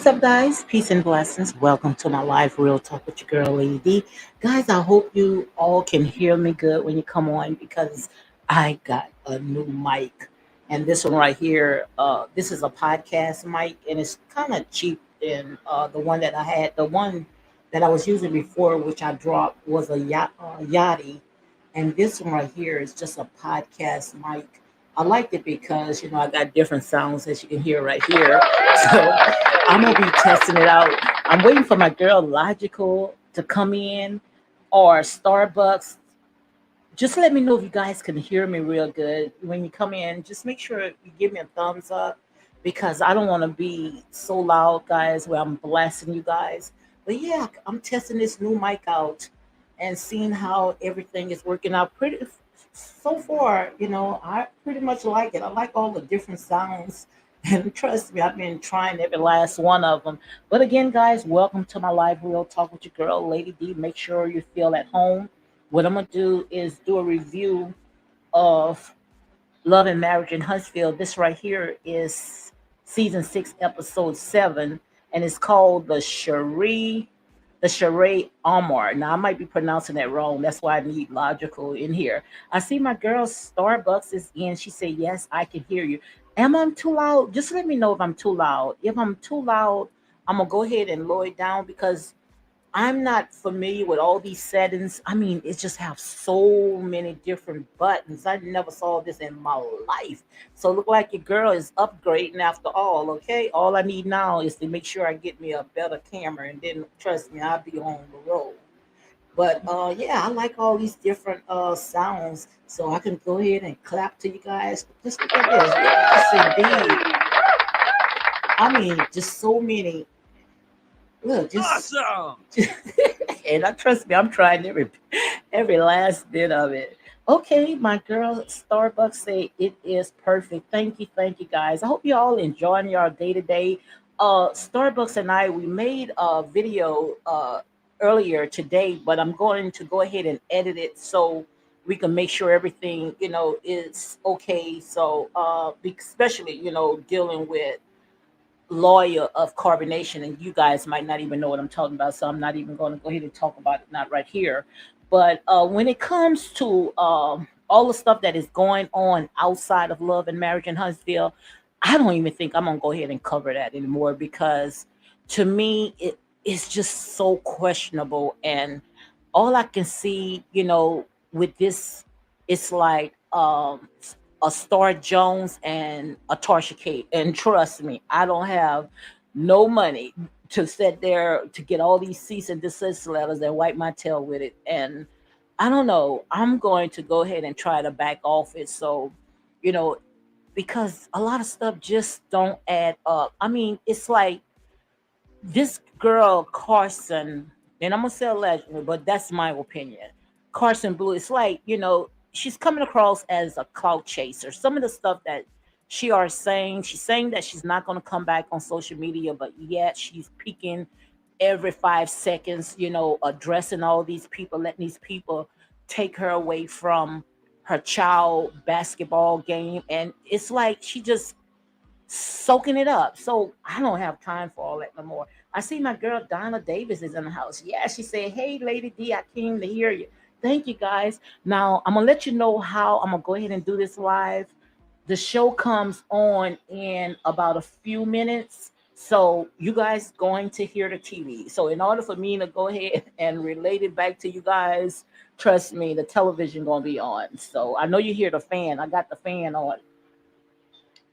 what's up, guys? Peace and blessings. Welcome to my live real talk with your girl, Lady D. Guys, I hope you all can hear me good when you come on because I got a new mic. And this one right here, this is a podcast mic, and it's kind of cheap than the one that I had. The one that I was using before, which I dropped, was a Yachty. And this one right here is just a podcast mic. I liked it because, I got different sounds as you can hear right here. So I'm gonna be testing it out. I'm waiting for my girl Logical to come in or Starbucks. Just let me know if you guys can hear me real good. When you come in, just make sure you give me a thumbs up because I don't want to be so loud, guys, where I'm blasting you guys. But yeah, I'm testing this new mic out and seeing how everything is working out pretty so far. I pretty much like it. I like all the different sounds. And trust me, I've been trying every last one of them. But again, guys, welcome to my live real talk with your girl, Lady D. Make sure you feel at home. What I'm gonna do is do a review of Love and Marriage in Huntsville. This right here is season 6, Ep.7, and it's called the Sheree Amour. Now I might be pronouncing that wrong. That's why I need Logical in here. I see my girl Starbucks is in. She said, "Yes, I can hear you." Am I too loud? Just let me know if I'm too loud. If I'm too loud, I'm gonna go ahead and lower it down because I'm not familiar with all these settings. I mean, it just have so many different buttons. I never saw this in my life. So look like your girl is upgrading after all, okay? All I need now is to make sure I get me a better camera and then trust me, I'll be on the road. But yeah, I like all these different sounds. So I can go ahead and clap to you guys. Just look at this. Yes, indeed. I mean, just so many. Look, just Awesome. and I trust me, I'm trying every last bit of it. Okay, my girl Starbucks say it is perfect. Thank you guys. I hope you all enjoying your day to day. Starbucks and I we made a video earlier today, but I'm going to go ahead and edit it so we can make sure everything is okay. So especially dealing with lawyer of carbonation, and you guys might not even know what I'm talking about, so I'm not even going to go ahead and talk about it, not right here. But when it comes to all the stuff that is going on outside of love and marriage in Huntsville, I don't even think I'm going to go ahead and cover that anymore because to me, it's just so questionable. And all I can see, with this, it's like a Star Jones and a Tarsha Kate. And trust me, I don't have no money to sit there to get all these cease and desist letters and wipe my tail with it. And I don't know. I'm going to go ahead and try to back off it. So, you know, because a lot of stuff just don't add up. I mean, it's like this girl Carson, and I'm gonna say allegedly, but that's my opinion. Carson Blue, it's like she's coming across as a clout chaser. Some of the stuff that she's saying that she's not gonna come back on social media, but yet she's peeking every 5 seconds, addressing all these people, letting these people take her away from her child basketball game, and it's like she just soaking it up. So I don't have time for all that no more. I see my girl Donna Davis is in the house. Yeah, she said, "Hey, Lady D, I came to hear you." Thank you, guys. Now I'm gonna let you know how I'm gonna go ahead and do this live. The show comes on in about a few minutes. So you guys going to hear the TV. So in order for me to go ahead and relate it back to you guys, trust me, the television gonna be on. So I know you hear the fan. I got the fan on.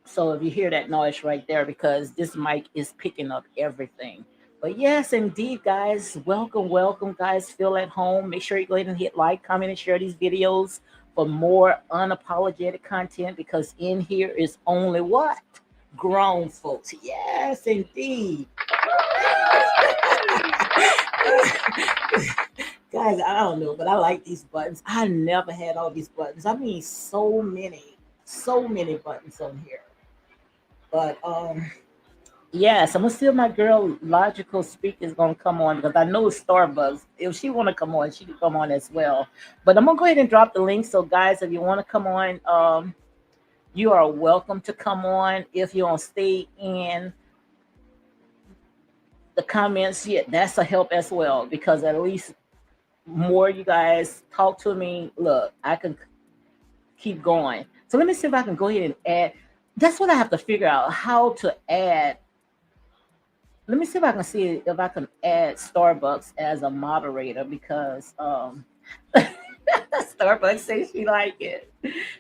So if you hear that noise right there, because this mic is picking up everything. But yes, indeed, guys, welcome, guys. Feel at home. Make sure you go ahead and hit like, comment, and share these videos for more unapologetic content because in here is only what? Grown folks. Yes, indeed. Guys, I don't know, but I like these buttons. I never had all these buttons. I mean, so many buttons on here. But yes, I'm gonna see if my girl Logical Speak is gonna come on because I know it's Starbucks. If she wanna come on, she can come on as well. But I'm gonna go ahead and drop the link. So guys, if you wanna come on, you are welcome to come on. If you don't stay in the comments, yeah, that's a help as well, because at least more you guys talk to me, look, I can keep going. So let me see if I can go ahead and add. That's what I have to figure out, how to add. Let me see if I can see if I can add Starbucks as a moderator, because Starbucks says she like it.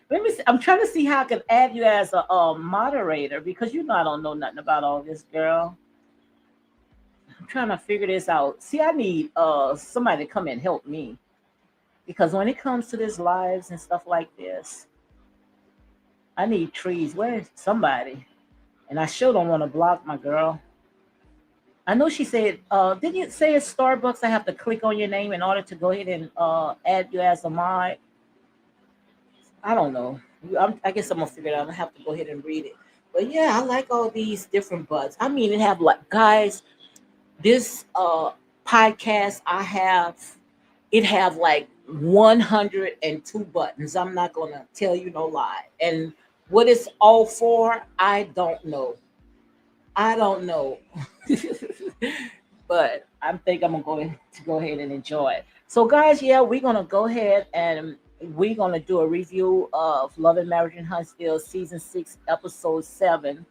Let me see. I'm trying to see how I can add you as a moderator, because you know I don't know nothing about all this, girl. I'm trying to figure this out. See, I need somebody to come and help me, because when it comes to this lives and stuff like this, I need trees. Where's somebody? And I sure don't want to block my girl. I know she said, didn't you say it's Starbucks? I have to click on your name in order to go ahead and add you as a mod. I don't know. I guess I'm gonna figure it out. I have to go ahead and read it. But yeah, I like all these different buttons. I mean, it have like, guys, this podcast I have, it have like 102 buttons. I'm not gonna tell you no lie. And what it's all for, I don't know. I don't know. But I think I'm to go ahead and enjoy it. So, guys, yeah, we're gonna go ahead and we're gonna do a review of Love and Marriage in Huntsville season 6, episode 7.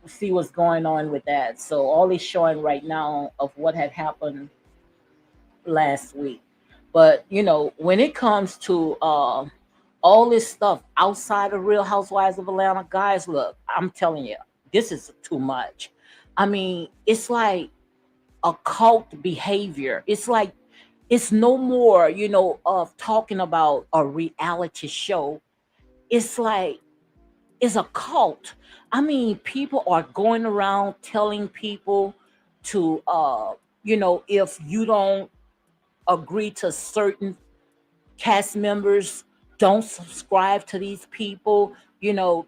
See what's going on with that. So, all is showing right now of what had happened last week. But when it comes to all this stuff outside of Real Housewives of Atlanta, guys, look, I'm telling you, this is too much. I mean, it's like a cult behavior. It's like it's no more, of talking about a reality show. It's like it's a cult. I mean, people are going around telling people to if you don't agree to certain cast members, don't subscribe to these people,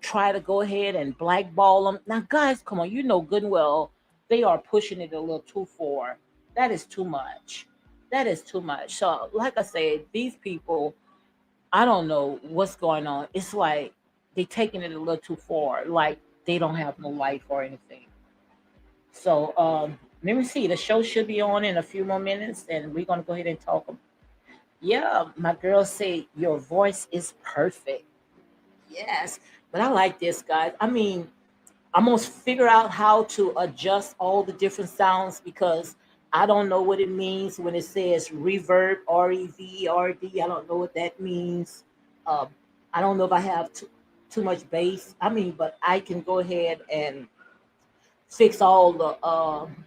try to go ahead and blackball them. Now, guys, come on, you know good and well they are pushing it a little too far. That is too much. That is too much. So, like I said, these people, I don't know what's going on. It's like they taking it a little too far. Like they don't have no life or anything. So, let me see. The show should be on in a few more minutes, and we're gonna go ahead and talk. Yeah, my girl say your voice is perfect. Yes, but I like this, guys. I mean, I'm gonna figure out how to adjust all the different sounds, because I don't know what it means when it says reverb, REVRD. I don't know what that means. Um, I don't know if I have too much bass. I mean, but I can go ahead and fix all the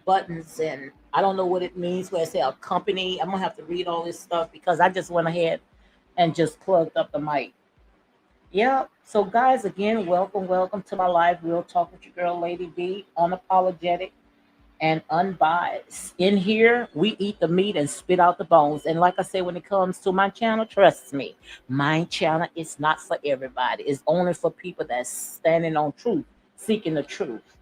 buttons, and I don't know what it means when I say accompany. I'm gonna have to read all this stuff, because I just went ahead and just plugged up the mic. Yeah. So, guys, again, welcome to my live real talk with your girl, Lady B, unapologetic and unbiased. In here, we eat the meat and spit out the bones. And like I said, when it comes to my channel, trust me, my channel is not for everybody. It's only for people that's standing on truth, seeking the truth.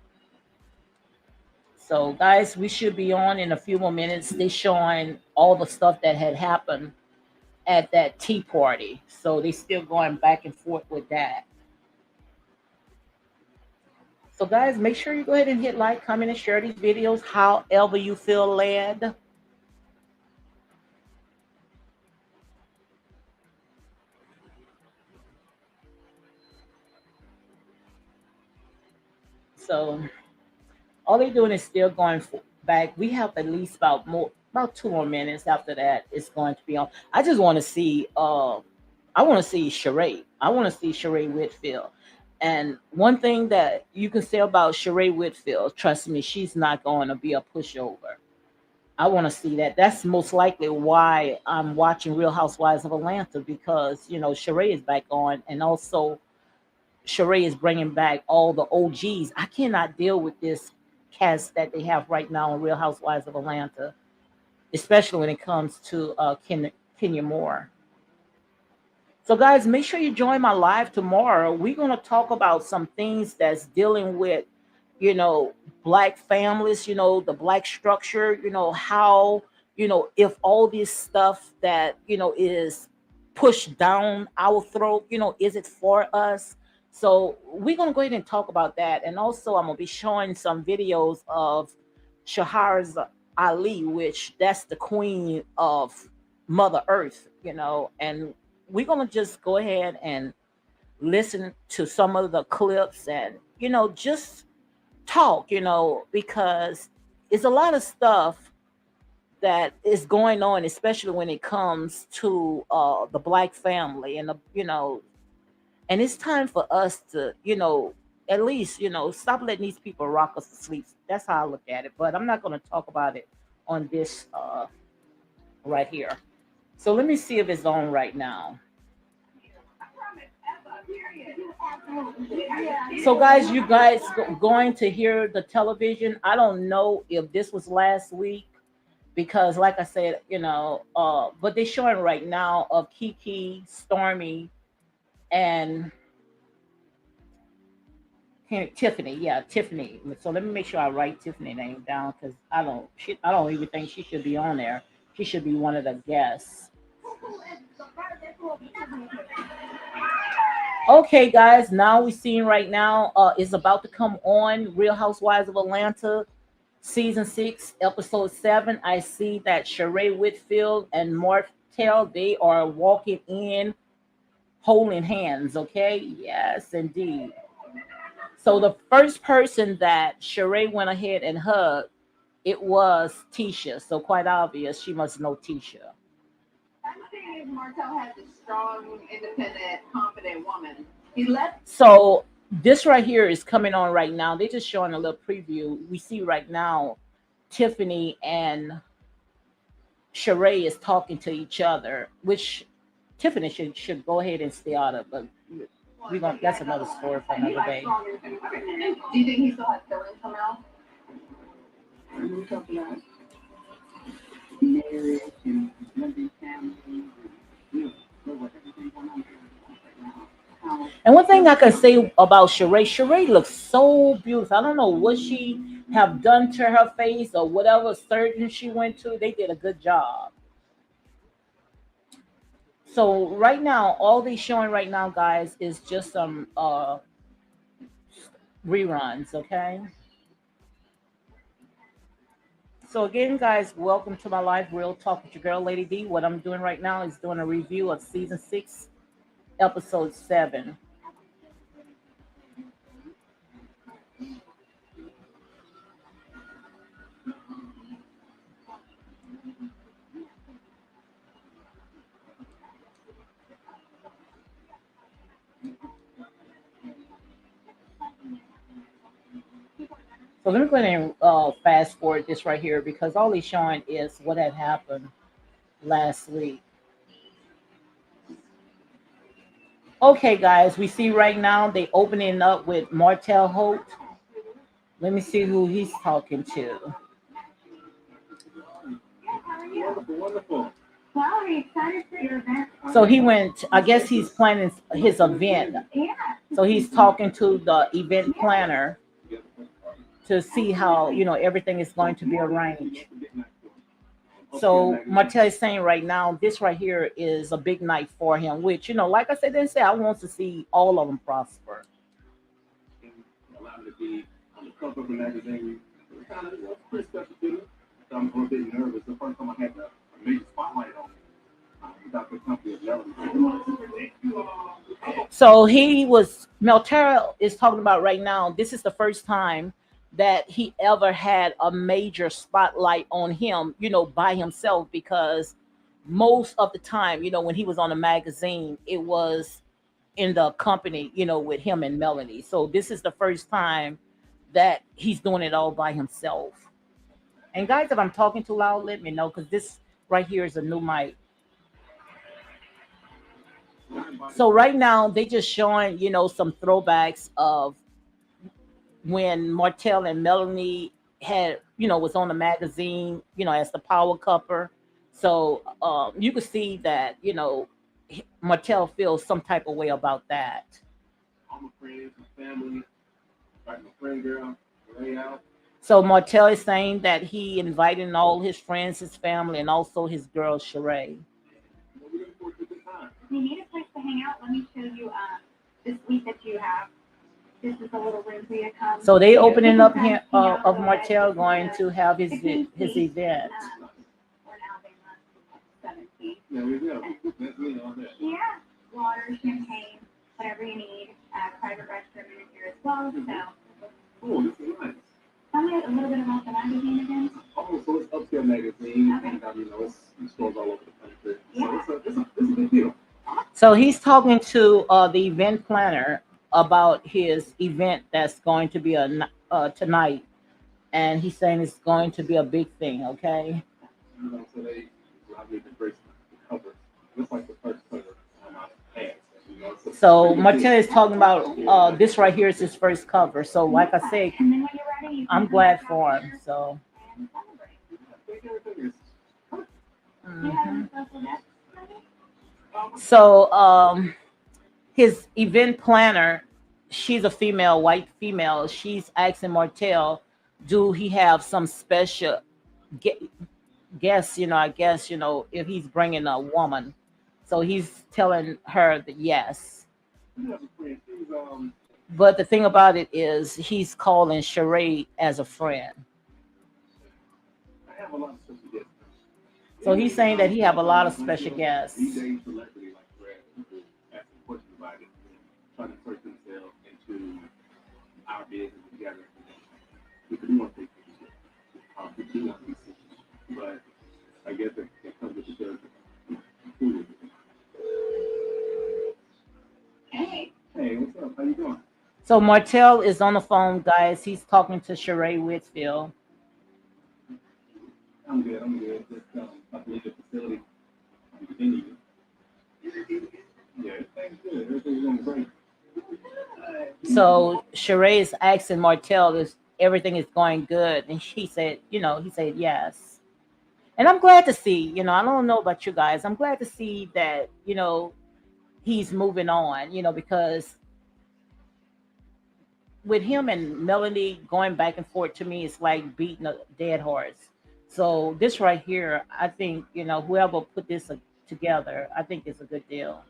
So, guys, we should be on in a few more minutes. They showing all the stuff that had happened at that tea party. So they still going back and forth with that. So, guys, make sure you go ahead and hit like, comment, and share these videos however you feel led. So, all they're doing is still going back. We have at least about 2 more minutes. After that, it's going to be on. I just want to see. I want to see Sheree. I want to see Sheree Whitfield. And one thing that you can say about Sheree Whitfield, trust me, she's not going to be a pushover. I want to see that. That's most likely why I'm watching Real Housewives of Atlanta, because Sheree is back on, and also Sheree is bringing back all the OGs. I cannot deal with this cast that they have right now in Real Housewives of Atlanta, especially when it comes to Kenya Moore. So, guys, make sure you join my live tomorrow. We're going to talk about some things that's dealing with, you know, black families, the black structure, how, if all this stuff that, is pushed down our throat, is it for us? So, we're going to go ahead and talk about that. And also, I'm going to be showing some videos of Shahraz Ali, which that's the queen of Mother Earth, and we're gonna just go ahead and listen to some of the clips and just talk, because it's a lot of stuff that is going on, especially when it comes to the black family and and it's time for us to at least stop letting these people rock us to sleep. That's how I look at it. But I'm not going to talk about it on this right here. So let me see if it's on right now. So guys, you guys going to hear the television. I don't know if this was last week because like I said, but they're showing right now of Kiki, Stormy, and Tiffany. Yeah, Tiffany. So let me make sure I write Tiffany name down because I don't even think she should be on there. She should be one of the guests. Okay, guys. Now we seeing right now is about to come on Real Housewives of Atlanta, season 6, episode 7. I see that Sheree Whitfield and Martell they are walking in, holding hands. Okay, yes, indeed. So the first person that Sheree went ahead and hugged, it was Tisha. So quite obvious, she must know Tisha. So this right here is coming on right now. They're just showing a little preview. We see right now Tiffany and Sheree is talking to each other, which Tiffany should go ahead and stay out of. But we going that's another story for another day. And one thing I can say about Sheree looks so beautiful. I don't know what she have done to her face or whatever surgeon she went to. They did a good job. So right now, all they showing right now, guys, is just some reruns. Okay. So again, guys, welcome to my live real talk with your girl, Lady D. What I'm doing right now is doing a review of season 6, episode 7. So let me go ahead and fast forward this right here because all he's showing is what had happened last week. Okay, guys, we see right now they opening up with Martel Holt. Let me see who he's talking to. So he went. I guess he's planning his event. So he's talking to the event planner to see how everything is going to be arranged. So Martell is saying right now, this right here is a big night for him. Which like I said, they say I want to see all of them prosper. So he was Meltera is talking about right now. This is the first time that he ever had a major spotlight on him, by himself because most of the time, when he was on a magazine, it was in the company, with him and Melanie. So this is the first time that he's doing it all by himself. And guys, if I'm talking too loud, let me know because this right here is a new mic. So right now they just showing, some throwbacks of when Martell and Melanie had, was on the magazine, as the power couple. So you could see that, Martell feels some type of way about that. So Martell is saying that he invited all his friends, his family, and also his girl Sheree. So they opening up him of Martell going to have his event. There we go. That's me on that. Yeah. Water, champagne, whatever you need. Private restroom in here as well. So. Oh, this is nice. Tell me a little bit about the magazine again. Oh, so it's Upscale Magazine, okay. And it's stores all over the country. Yeah. So it's a good deal. So he's talking to the event planner about his event that's going to be tonight, and he's saying it's going to be a big thing. Okay. So they probably embrace the cover. Looks like the first cover on my pants. So Martin is talking about this right here is his first cover. So like I say, I'm glad for him. So. Mhm. So his event planner, she's a female, white female. She's asking Martell, do he have some special ge- guests? I guess if he's bringing a woman. So he's telling her that yes. But the thing about it is, he's calling Sheree as a friend. So he's saying that he have a lot of special guests. Trying to push themselves into our business together. We do want to take things, we do want to be seen. But I guess it comes with the territory. Hey, what's up? How you doing? So Martell is on the phone, guys. He's talking to Sheree Whitfield. I'm good. Just about to leave the facility. Continue. Yeah, everything's good. Everything's going great. So Sheree is asking Martell if everything is going good, and he said yes. And I'm glad to see, I don't know about you guys. I'm glad to see that, he's moving on, because with him and Melanie going back and forth, to me, it's like beating a dead horse. So this right here, I think, whoever put this together, I think it's a good deal.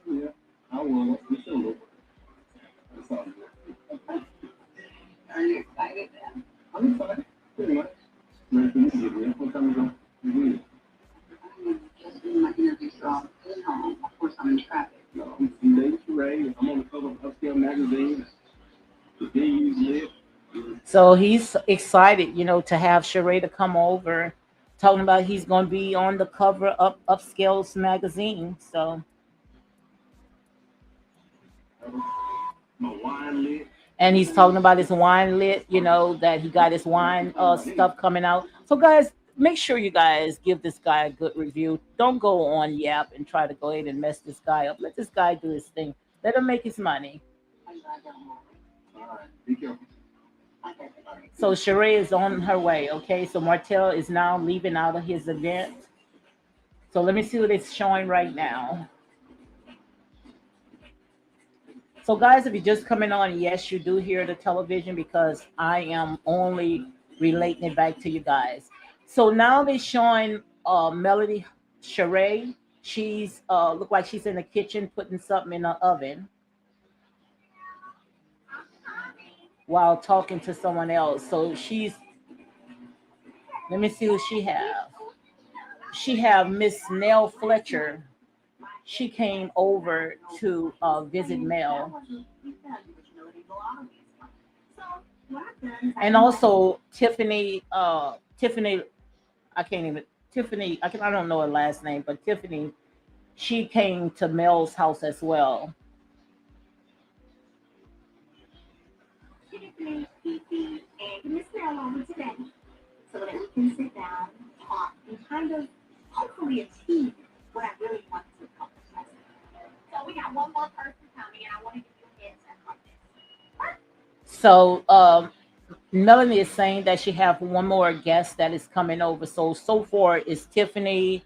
Yeah, I will. We still look. That's all good. Are you excited then? I'm excited. Pretty much. Ready for you to get here. What time you go? Just in my interview, so I'm getting home. Of course, I'm in traffic. No, I'm Sheree. I'm on the cover of Upscale Magazine. The day you live. So he's excited, to have Sheree to come over, talking about he's going to be on the cover of Upscale's magazine. So. My wine lit. And he's talking about his wine lit, that he got his wine stuff coming out. So guys, make sure you guys give this guy a good review. Don't go on Yap and try to go ahead and mess this guy up. Let this guy do his thing. Let him make his money. All right, be careful. So Sheree is on her way. Okay, so Martell is now leaving out of his event. So let me see what it's showing right now. So, guys, if you're just coming on, yes, you do hear the television because I am only relating it back to you guys. So now they're showing Melody Sheree. She's look like she's in the kitchen putting something in the oven while talking to someone else. So let me see who she have. She have Miss Nell Fletcher. She came over to visit Mel. And also Tiffany, I can't even Tiffany, I don't know her last name, but Tiffany, she came to Mel's house as well. So that we can sit down, talk, and kind of hopefully achieve what I really want to accomplish. So we got one more person coming, and I want to give you a heads up on this. So Melanie is saying that she have one more guest that is coming over. So far is Tiffany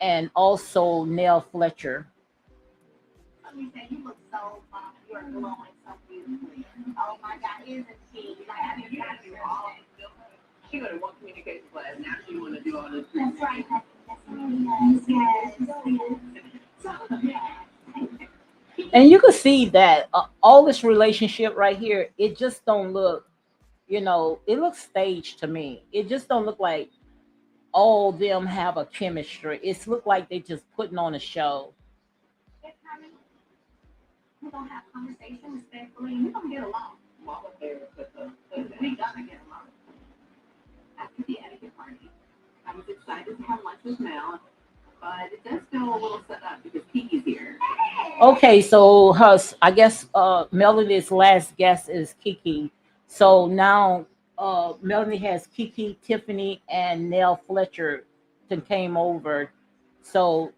and also Nell Fletcher. Let me say, you look so you are glowing so beautifully. Oh my God, isn't she? Like, I mean, you got to be all. She got one communication class. Now she want to do all this. That's right. That's right. Yes. So, yeah. Can And you can see that all this relationship right here, it just don't look, it looks staged to me. It just don't look like all them have a chemistry. It's look like they just putting on a show. It's coming. We're gonna have conversation respectfully, and we're gonna get along. Mama there, we gonna get along. After the etiquette party, I was excited to have lunch with Mel, but it does feel a little set up because Kiki's here. Okay, so I guess Melody's last guest is Kiki. So now Melody has Kiki, Tiffany, and Nell Fletcher that came over. So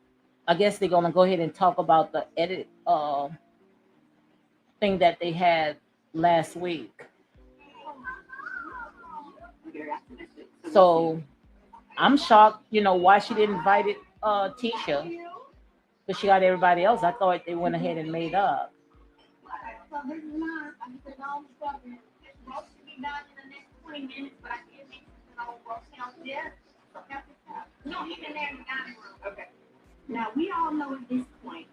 I guess they're gonna go ahead and talk about the edit thing that they had last week. I'm very optimistic. So we'll see. So I'm shocked, why she didn't invite it, Tisha, because she got everybody else. I thought they went ahead and made up. So this is mine. I just said, no, I'm struggling. This roast should be done in the next 20 minutes, but I did make some roast downstairs. So that's what's up. No, he's in there in the dining room. Okay. Now, we all know at this point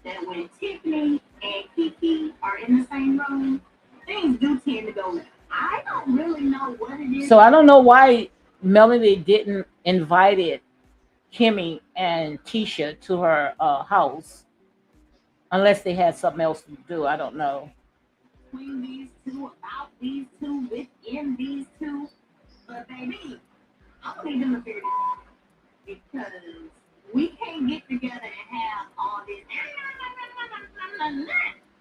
that when Tiffany and Kiki are in the same room, things do tend to go left. I don't really know what it is. So I don't know why Melody didn't invite it, Kimmy and Tisha to her house unless they had something else to do. I don't know. Between these two, about these two, within these two. But baby, I'm gonna need them to figure this out because we can't get together and have all this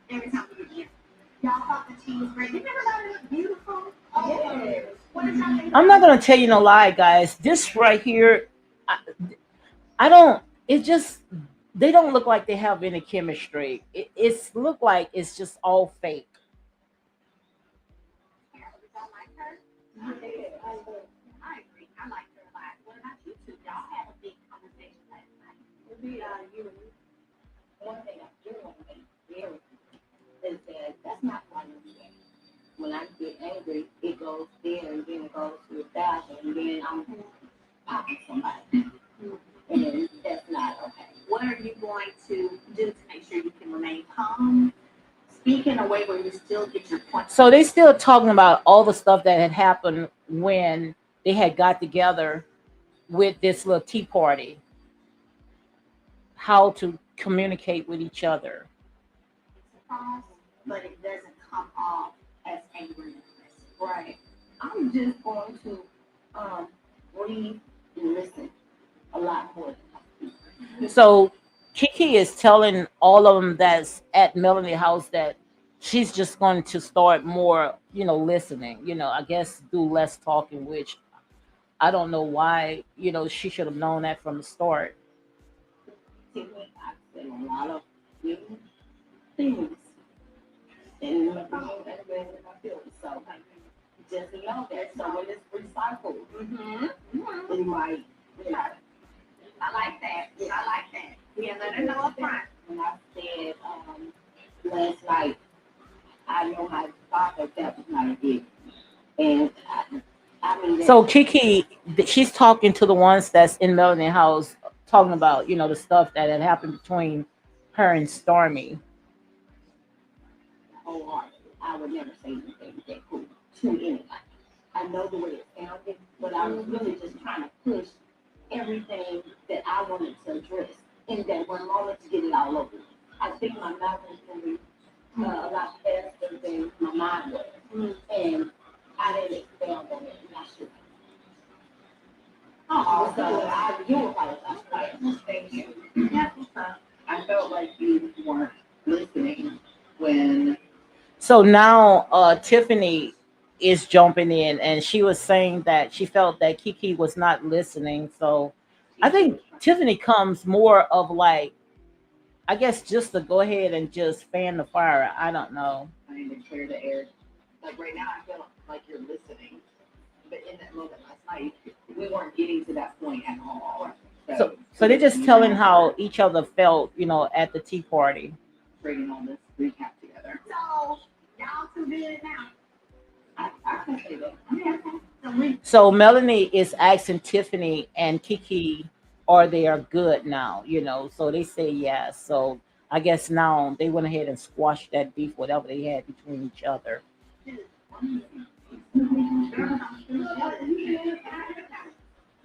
every time we get together. Y'all thought the tea was great. Didn't everybody look beautiful? Oh, yes. What did y'all think I'm about not it? gonna tell you no lie, guys. This right here, I, I don't. It just they don't look like they have any chemistry. It's look like it's just all fake. Carol, y'all like her? Yeah, I agree. I like her a lot. What about you two? Y'all had a big conversation last night. You. One thing I do want to make very clear is that that's not why I'm here. When I get angry, it goes there and then it goes to the bathroom and then I'm popping somebody. And that's not okay. What are you going to do to make sure you can remain calm, speak in a way where you still get your point? So they still talking about all the stuff that had happened when they had got together with this little tea party, how to communicate with each other. Across, but it doesn't come off as angry and aggressive. Right. I'm just going to um, breathe and listen a lot more than I speak. So Kiki is telling all of them that's at Melanie House that she's just going to start more, listening. I guess do less talking, which I don't know why. She should have known that from the start. Tiffany, I've said a lot of good things in my phone and been in my feelings. So just know that someone is recycled. It might, you know. I like that. I like that. Yeah, let her know up front. When I said last night, I know I thought that was not a big. And I mean, So Kiki, she's talking to the ones that's in Melanie House, talking about the stuff that had happened between her and Stormy. wholeheartedly. I would never say anything that cool to anybody. I know the way it sounded, but I was really just trying to push everything that I wanted to address in that one moment to get it all over. I think my mouth was moving a lot faster than my mind was, and I didn't expand on it, and I should. Oh, so I do apologize for that. Thank you. Yeah, I felt like you weren't listening when. So now Tiffany is jumping in, and she was saying that she felt that Kiki was not listening. So I think Tiffany comes more of like, I guess, just to go ahead and just fan the fire. I don't know. Trying to clear the air. Like right now, I feel like you're listening, but in that moment last night, we weren't getting to that point at all. So they're just telling how each other felt, at the tea party. Bringing all this recap together. So y'all two did it now. I can say that. Okay. So Melanie is asking Tiffany and Kiki, are they are good now? So they say yes. So I guess now they went ahead and squashed that beef, whatever they had between each other.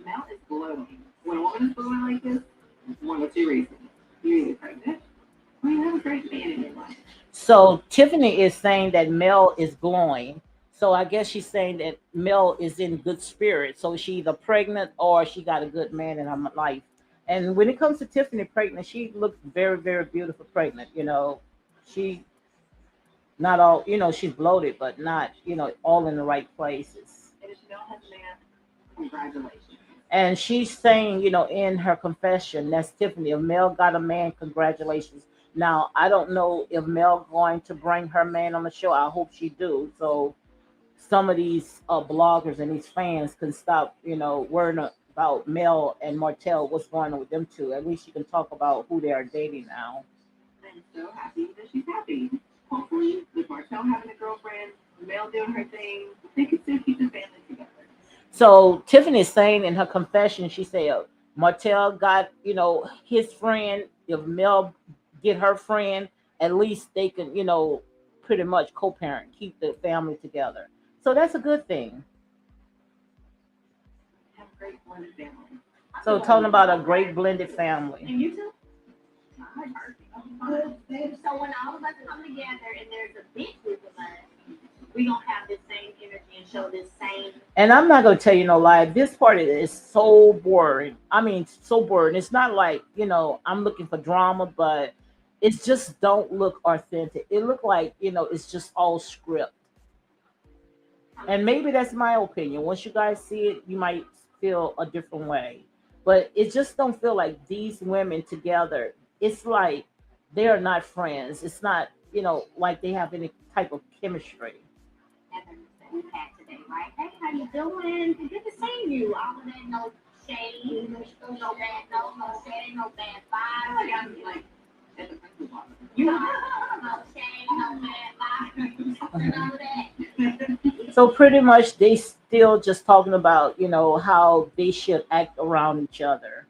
Mel is glowing. When a woman is glowing like this, one of two reasons. You're either pregnant or you have a great man in your life. So Tiffany is saying that Mel is glowing. So I guess she's saying that Mel is in good spirits. So she either pregnant or she got a good man in her life. And when it comes to Tiffany pregnant, she looks very, very beautiful pregnant. She not all, she's bloated, but not, all in the right places. And if Mel has a man, congratulations. And she's saying, in her confession, that's Tiffany. If Mel got a man, congratulations. Now, I don't know if Mel going to bring her man on the show. I hope she do. So some of these bloggers and these fans can stop, worrying about Mel and Martell, what's going on with them two. At least you can talk about who they are dating now. I'm so happy that she's happy. Hopefully, with Martell having a girlfriend, Mel doing her thing, they can still keep the family together. So Tiffany is saying in her confession, she said Martell got, his friend. If Mel get her friend, at least they can, pretty much co-parent, keep the family together. So that's a good thing. Have a great blended family. So talking about a great blended family. And you too? Hi, Marcy. So when all of us come together and there's a big group of us, we gonna have this same energy and show this same. And I'm not gonna tell you no lie. This part is so boring. I mean, so boring. It's not like I'm looking for drama, but it just don't look authentic. It look like it's just all script. And maybe that's my opinion. Once you guys see it, you might feel a different way. But it just don't feel like these women together. It's like they're not friends. It's not like they have any type of chemistry. Evans that we've had today, right? Hey, how you doing? Good to see you. All of that, no shade, no bad, no shade, no bad vibes. Like I'm like at the principal office. You know, no shade, no bad vibes, none of that. So pretty much they still just talking about, how they should act around each other.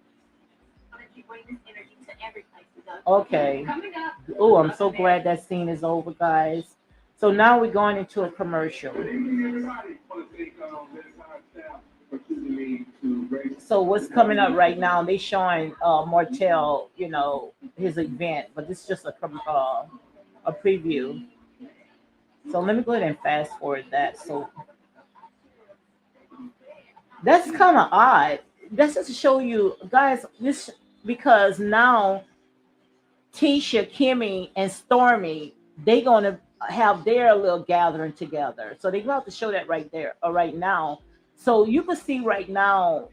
So that you bring this energy to every place you go. Okay. Coming up. Oh, I'm so glad that scene is over, guys. So now we're going into a commercial. So what's coming up right now? They showing Martell, his event, but this is just a preview. So let me go ahead and fast forward that. So that's kind of odd. That's just to show you guys this because now Tisha, Kimmy, and Stormy, they gonna have their little gathering together. So they about to show that right there, or right now. So you can see right now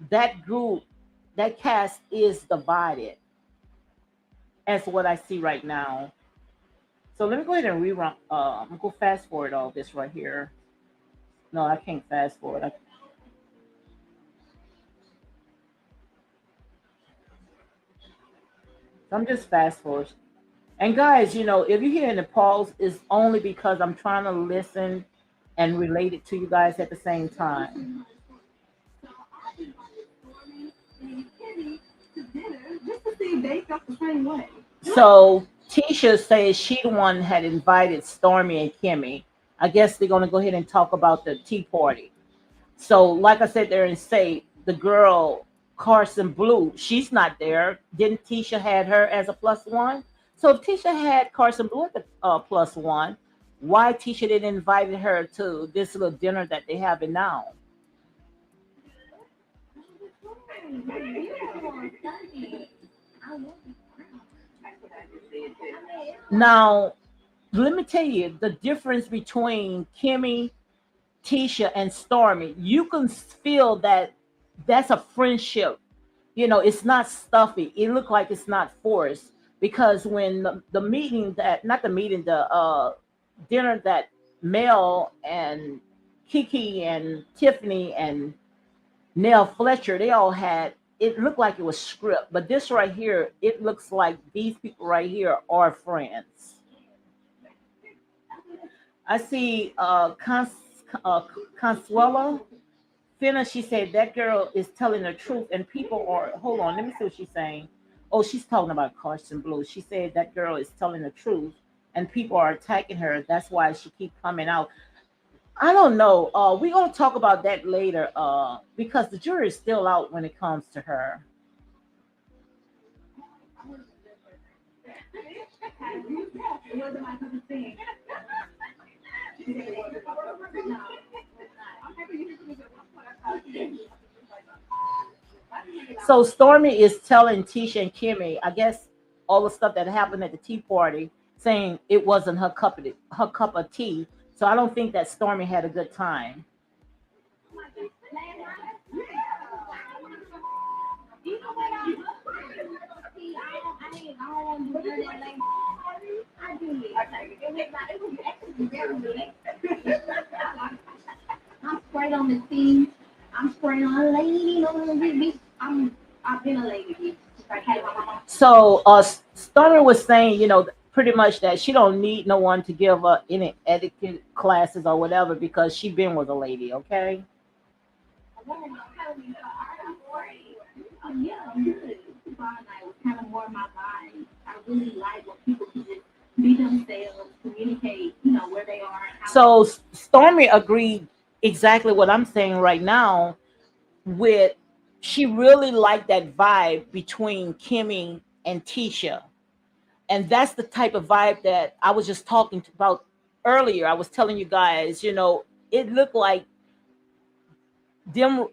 that group, that cast is divided. As what I see right now. So let me go ahead and rerun. I'm gonna go fast forward all this right here. No, I can't fast forward. I'm just fast forward. And guys, if you hear in the pause, it's only because I'm trying to listen and relate it to you guys at the same time. Just to see if they felt the same way. So Tisha says she the one had invited Stormy and Kimmy. I guess they're gonna go ahead and talk about the tea party. So like I said there and say the girl Carson Blue, she's not there. Didn't Tisha had her as a plus one? So if Tisha had Carson Blue at the plus one, why Tisha didn't invite her to this little dinner that they having now? Now let me tell you the difference between Kimmy, Tisha, and Stormy. You can feel that that's a friendship. It's not stuffy. It looked like it's not forced because when the meeting that not the meeting the dinner that Mel and Kiki and Tiffany and Nell Fletcher they all had, it looked like it was script, but this right here it looks like these people right here are friends. I see Consuelo Finna. She said that girl is telling the truth, and people are. Hold on, let me see what she's saying. Oh, she's talking about Carson Blue. She said that girl is telling the truth, and people are attacking her. That's why she keep coming out. I don't know. We're gonna talk about that later. Because the jury is still out when it comes to her. So Stormy is telling Tisha and Kimmy, I guess, all the stuff that happened at the tea party, saying it wasn't her cup of tea. So I don't think that Stormy had a good time. I'm sprayed on the team. I'm sprayed on a lady. I've been a lady. Bitch. Like, hey, mama. So Stormy was saying, pretty much that she don't need no one to give her any etiquette classes or whatever because she been with a lady. Okay. Yeah, I'm good. It was kind of more my vibe. I really like when people can just be themselves, communicate, where they are and how they. So Stormy agreed exactly what I'm saying right now. With She really liked that vibe between Kimmy and Tisha, and that's the type of vibe that I was just talking about earlier. I was telling you guys, it looked like them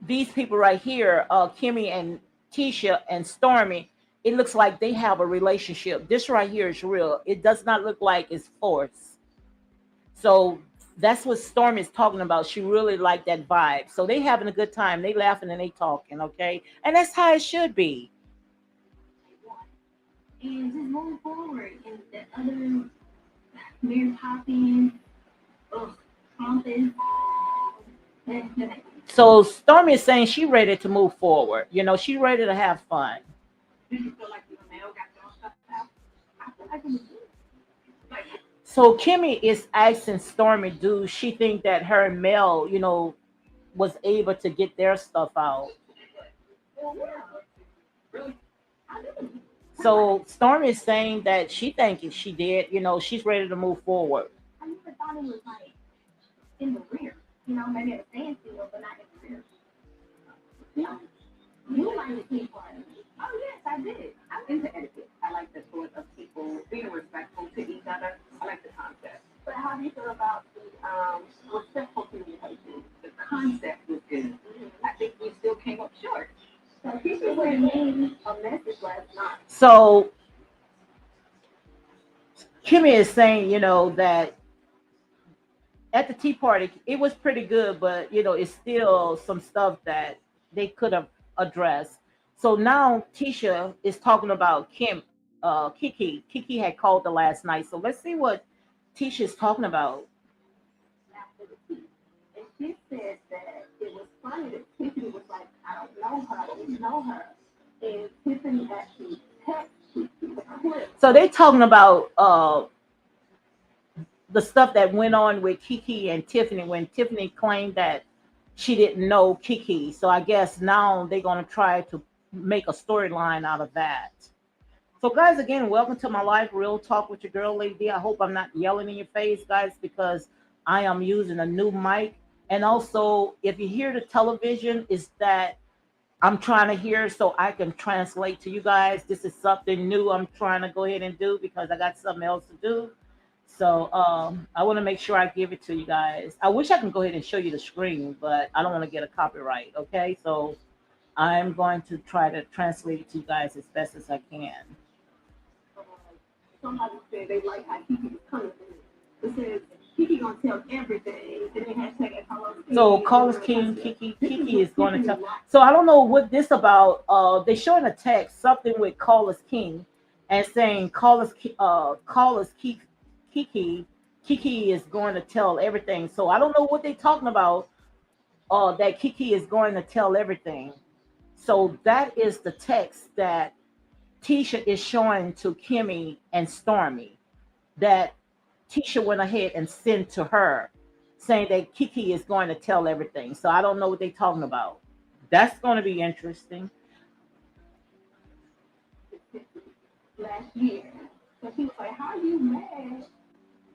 these people right here, Kimmy and Tisha and Stormy. It looks like they have a relationship. This right here is real. It does not look like it's forced. So that's what Storm is talking about. She really liked that vibe. So they having a good time. They laughing and they talking, okay? And that's how it should be. And just moving forward. And the other Mary Poppins, ugh, Trumpets, and So Storm is saying she ready to move forward. She ready to have fun. do you feel like the male got your stuff out? I feel like it was good. Like, So Kimmy is asking Stormy, do she think that her and Mel, was able to get their stuff out? well, yeah, really, I do. So Stormy is saying that she thinks she did. She's ready to move forward. I never thought it was like in the rear. Maybe at a standstill, but not in the rear. Yeah. You like the tea party. Oh, yes, I did. I'm into etiquette. I like the sort of people being respectful to each other. I like the concept. But how do you feel about the respectful communication? The concept was good. I think we still came up short. So people were getting a message last night. So Kimmy is saying, that at the tea party, it was pretty good, but it's still some stuff that they could have addressed. So now Tisha is talking about Kiki. Kiki had called the last night. So let's see what Tisha is talking about. After the tea. And she said that it was funny that Tiffany was like, I don't know her, I don't know her. And Tiffany actually texted the clip. So they talking about the stuff that went on with Kiki and Tiffany when Tiffany claimed that she didn't know Kiki. So I guess now they're gonna try to make a storyline out of that. So guys, again, welcome to my live real talk with your girl Lady D. I hope I'm not yelling in your face, guys, because I am using a new mic. And also, if you hear the television, is that I'm trying to hear so I can translate to you guys. This is something new I'm trying to go ahead and do because I got something else to do. So I want to make sure I give it to you guys. I wish I can go ahead and show you the screen, but I don't want to get a copyright. Okay, so I'm going to try to translate it to you guys as best as I can. Somebody said they like how Kiki was coming through. It says Kiki gonna tell everything. Then they hashtag at Carlos So King. Carlos King, Kiki is going to tell. So I don't know what this about. They showing a text something with Carlos King, and saying Kiki, Kiki is going to tell everything. So I don't know what they talking about. That Kiki is going to tell everything. So that is the text that Tisha is showing to Kimmy and Stormy. That Tisha went ahead and sent to her, saying that Kiki is going to tell everything. So I don't know what they're talking about. That's going to be interesting. last year. So she was like, "How are you mad?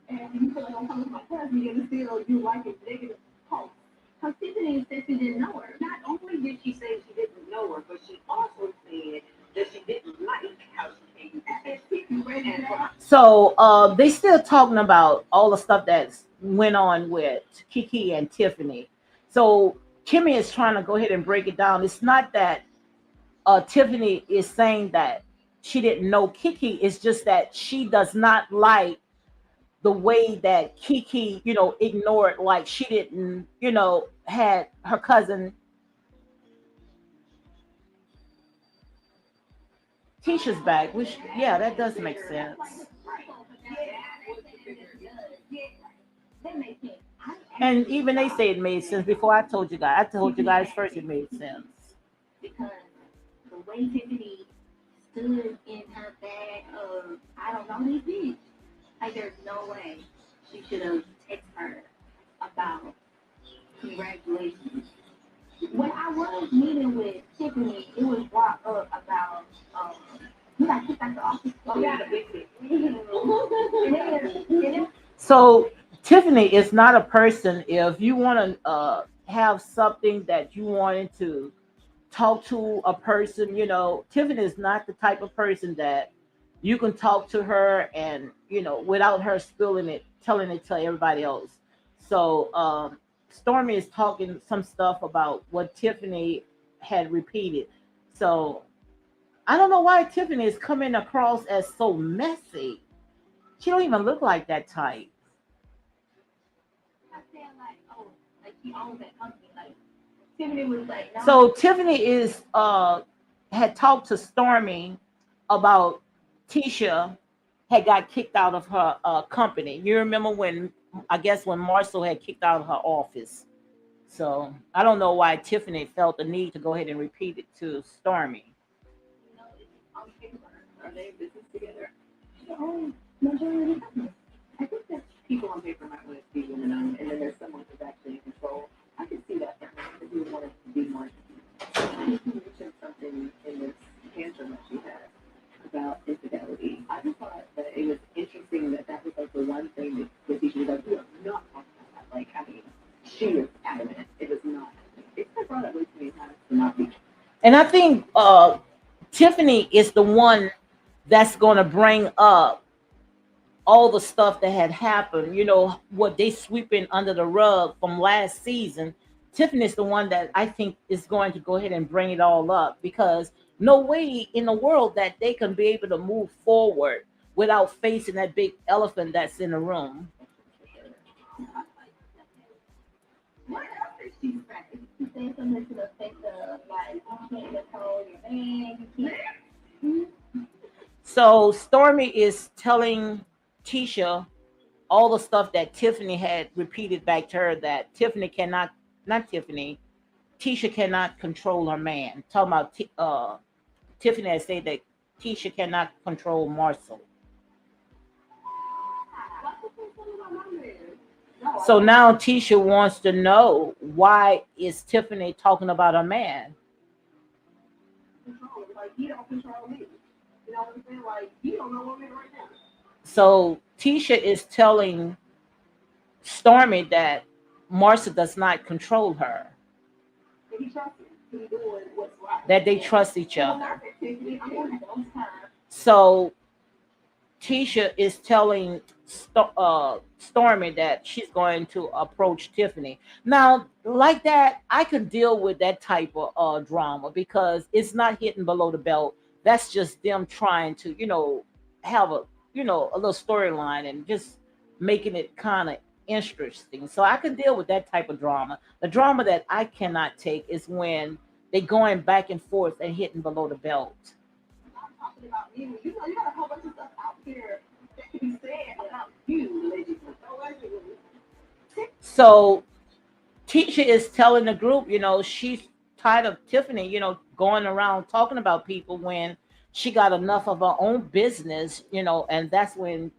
And you feel like I'm coming to my cousin, and still you like a negative post." Because Tiffany said she didn't know her. Not only did she say she didn't know her, but she also said that she didn't like how she came back. So they still talking about all the stuff that's went on with Kiki and Tiffany. So Kimmy is trying to go ahead and break it down. It's not that Tiffany is saying that she didn't know Kiki. It's just that she does not like the way that Kiki, ignored, like she didn't, had her cousin Tisha's back, which, yeah, that does make sense. And even they say it made sense before I told you guys. I told you guys first it made sense. Because the way Tiffany stood in her bag of, I don't know these things. Like, there's no way she should have texted her about congratulations. When I was meeting with Tiffany, it was brought up about, you got kicked out the office. Oh, yeah. So Tiffany is not a person. If you want to have something that you wanted to talk to a person, Tiffany is not the type of person that you can talk to her and without her spilling it, telling it to everybody else. So Stormy is talking some stuff about what Tiffany had repeated. So I don't know why Tiffany is coming across as so messy. She don't even look like that type. I said, like, oh, like she owns that company. Like, Tiffany was like, no. So Tiffany is had talked to Stormy about Tisha had got kicked out of her company. You remember when, I guess, when Marcel had kicked out of her office. So I don't know why Tiffany felt the need to go ahead and repeat it to Stormy. It's on paper. Are they in business together? Oh, majority. I think that people on paper might want to be women owned, and then there's someone who's actually in control. I can see that for her, if you want it to be more. You mentioned something in this tantrum that she had about infidelity. I just thought that it was interesting that that was like the one thing that she was like, we are not talking about that. Like, I mean, she was adamant. It was not. It's been brought up way too many times to not be. And I think Tiffany is the one that's going to bring up all the stuff that had happened, what they sweeping under the rug from last season. Tiffany's the one that I think is going to go ahead and bring it all up because no way in the world that they can be able to move forward without facing that big elephant that's in the room. What else did she say? She said something to the effect of, like, you can't withhold your man, you can't. So Stormy is telling Tisha all the stuff that Tiffany had repeated back to her that Tiffany cannot, not Tiffany, Tisha cannot control her man. Talking about Tiffany had said that Tisha cannot control Marcel. So now Tisha wants to know why is Tiffany talking about her man. Control. Like, he don't control me. You know what I'm saying? Like, he don't know what I'm in right now. So Tisha is telling Stormy that Marcia does not control her, And he trusts me. He's doing what's right. that they trust each other. So Tisha is telling Stormy that she's going to approach Tiffany. Now, like that, I could deal with that type of drama because it's not hitting below the belt. That's just them trying to, have a, a little storyline and just making it kind of interesting. So I can deal with that type of drama. The drama that I cannot take is when they going back and forth and hitting below the belt. I'm talking about you. You know, you got a whole bunch of stuff out here that can be said about you, allegedly. Allegedly. So Tisha is telling the group, she's tired of Tiffany, going around talking about people when she got enough of her own business, and that's when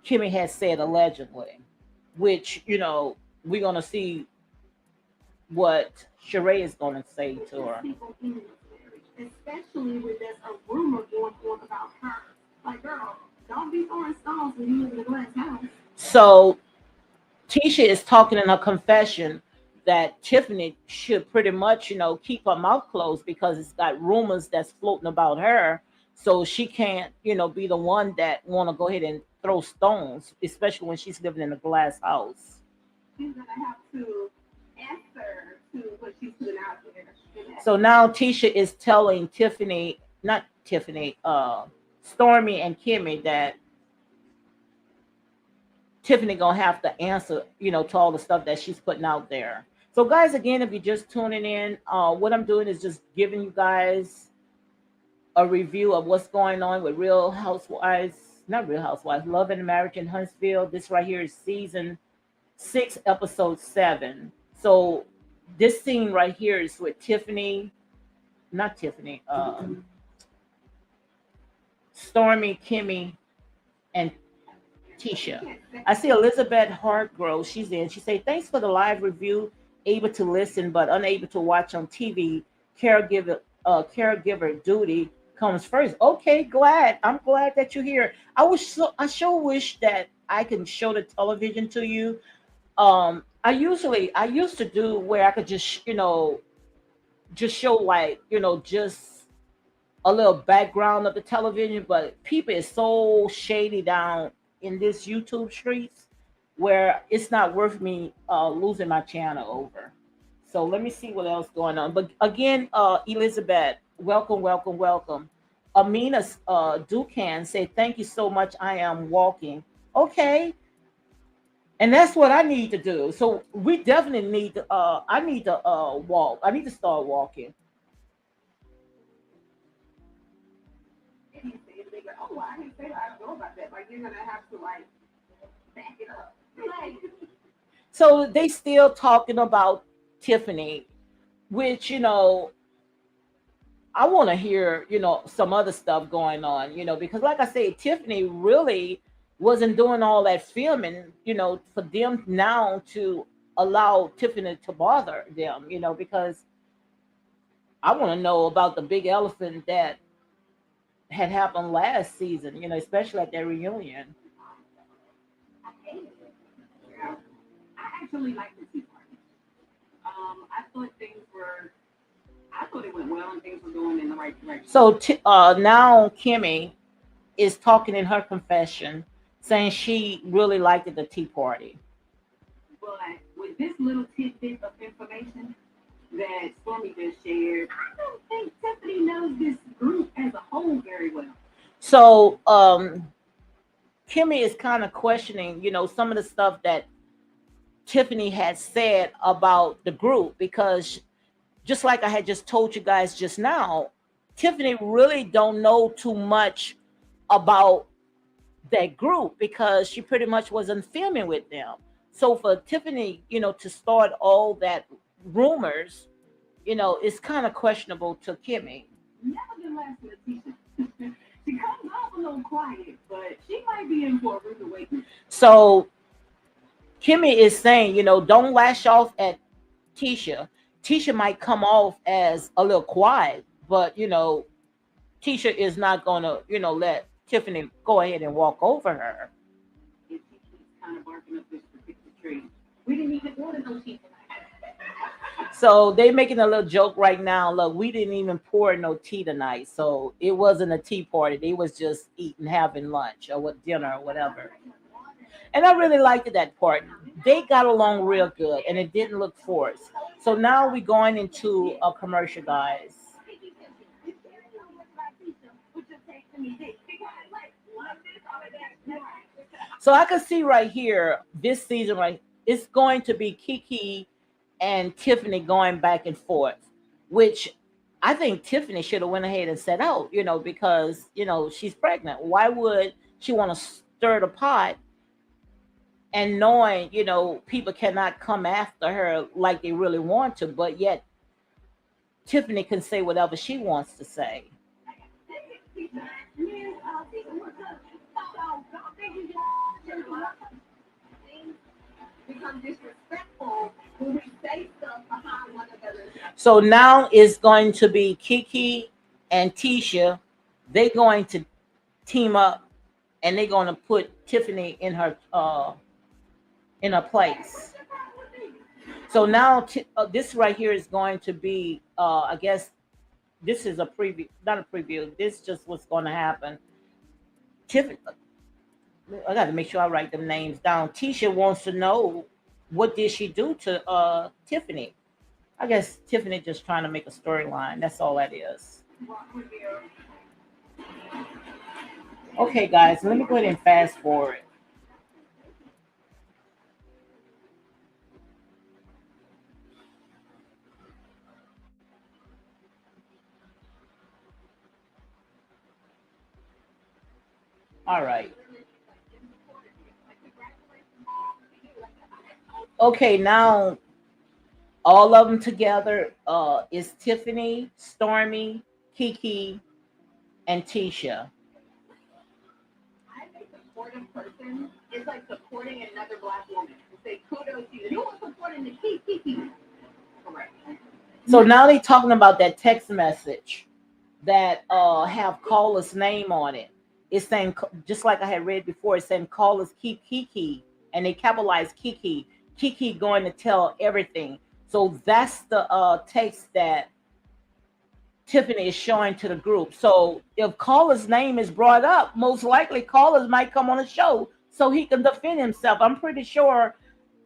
Kimmy has said allegedly, which, we're going to see what Sheree is going to say to her. Especially when there's a rumor going on about her. Like, So Tisha is talking in her confession that Tiffany should pretty much, keep her mouth closed because it's got rumors that's floating about her. So she can't, be the one that want to go ahead and throw stones, especially when she's living in a glass house. She's gonna have to answer to what she's putting out there. So now Tisha is telling Tiffany, not Tiffany, Stormy and Kimmy that Tiffany gonna have to answer, to all the stuff that she's putting out there. So, guys, again, if you're just tuning in, what I'm doing is just giving you guys a review of what's going on with Real Housewives, not Real Housewives, Love and Marriage in Huntsville. This right here is season 6, episode 7. So, this scene right here is with Tiffany, not Tiffany, Stormy, Kimmy, and Tisha. I see Elizabeth Hartgrove. She's in. She say, "Thanks for the live review. Able to listen but unable to watch on TV. Caregiver duty comes first." Okay, glad. I'm glad that you're here. I sure wish that I can show the television to you. I used to do where I could just just show like just a little background of the television, but people is so shady down in this YouTube streets where it's not worth me losing my channel over. So let me see what else going on. But again, Elizabeth, welcome, welcome, welcome. Amina Dukan say, "Thank you so much. I am walking." Okay, and that's what I need to do. So we definitely need to. I need to walk. I need to start walking. And he said, they go, oh, well, I didn't say that. I don't know about that. Like, you're gonna have to like back it up. Like, So they still talking about Tiffany, which I want to hear some other stuff going on, because like I said, Tiffany really wasn't doing all that filming, for them now to allow Tiffany to bother them, because I want to know about the big elephant that had happened last season, especially at their reunion. I hate it. You know, I actually like the Tea Party. I thought things were, I thought it went well and things were going in the right direction. So now Kimmy is talking in her confession, saying she really liked the Tea Party. But with this little tidbit of information that Stormy just shared, I don't think Tiffany knows this group as a whole very well. So Kimmy is kind of questioning, some of the stuff that Tiffany had said about the group because just like I had just told you guys just now, Tiffany really don't know too much about that group because she pretty much wasn't filming with them. So for Tiffany, to start all that rumors, it's kind of questionable to Kimmy. Nevertheless, Letitia, she comes off a little quiet, but she might be in for a rude awakening. So Kimmy is saying, don't lash off at Tisha. Tisha might come off as a little quiet, but Tisha is not gonna, let Tiffany go ahead and walk over her. If she keeps kind of barking up this particular tree, we didn't even order no tea tonight. So they making a little joke right now. Look, we didn't even pour no tea tonight, so it wasn't a tea party. They was just eating, having lunch or what dinner or whatever. And I really liked that part. They got along real good, and it didn't look forced. So now we're going into a commercial, guys. So I can see right here, this season, right, it's going to be Kiki and Tiffany going back and forth, which I think Tiffany should have went ahead and set out, because she's pregnant. Why would she want to stir the pot and knowing people cannot come after her like they really want to, but yet Tiffany can say whatever she wants to say. Become disrespectful when we say stuff behind one another. So now it's going to be Kiki and Tisha. They're going to team up and they're going to put Tiffany in her in a place. So now this right here is going to be, I guess this is a preview, not a preview. This just what's going to happen. Tiffany, I got to make sure I write the names down. Tisha wants to know what did she do to Tiffany. I guess Tiffany just trying to make a storyline. That's all that is. Okay, guys, let me go ahead and fast forward. All right. Okay, now all of them together is Tiffany, Stormy, Kiki, and Tisha. I think supportive person is like supporting another black woman. To say kudos to you. You are supporting the Kiki. Correct. So now they talking about that text message that have caller's name on it. It's saying just like I had read before. It's saying callers keep Kiki, and they capitalize Kiki. Kiki going to tell everything. So that's the text that Tiffany is showing to the group. So if caller's name is brought up, most likely callers might come on the show so he can defend himself. I'm pretty sure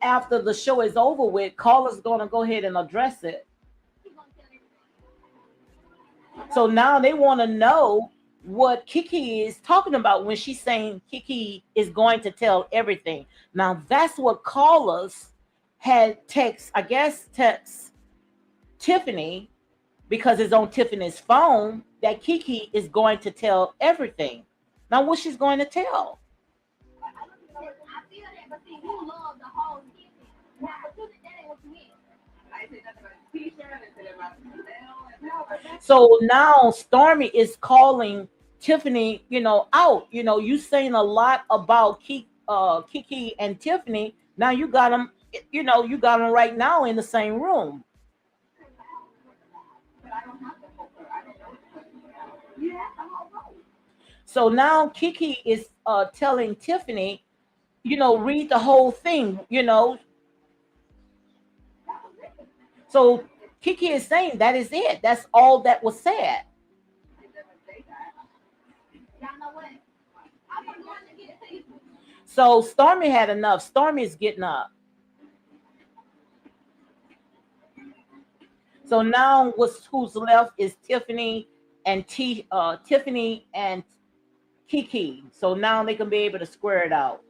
after the show is over with, caller's going to go ahead and address it. So now they want to know what Kiki is talking about when she's saying Kiki is going to tell everything. Now that's what callers had text, I guess, text Tiffany because it's on Tiffany's phone that Kiki is going to tell everything. Now what she's going to tell? I feel that, but see, you love the whole Kiki. Now, but you, that ain't what you mean. I said nothing about the T-shirt. I said about the bell. So now Stormy is calling Tiffany, out. You saying a lot about Kiki and Tiffany. Now you got them, you got them right now in the same room. But I don't have to hold her. I don't know. You have to hold her. So now Kiki is telling Tiffany, read the whole thing. So Kiki is saying that is it. That's all that was said. Y'all know what? I'm going to get it. So Stormy had enough. Stormy is getting up. So now who's left is Tiffany and Kiki. So now they can be able to square it out.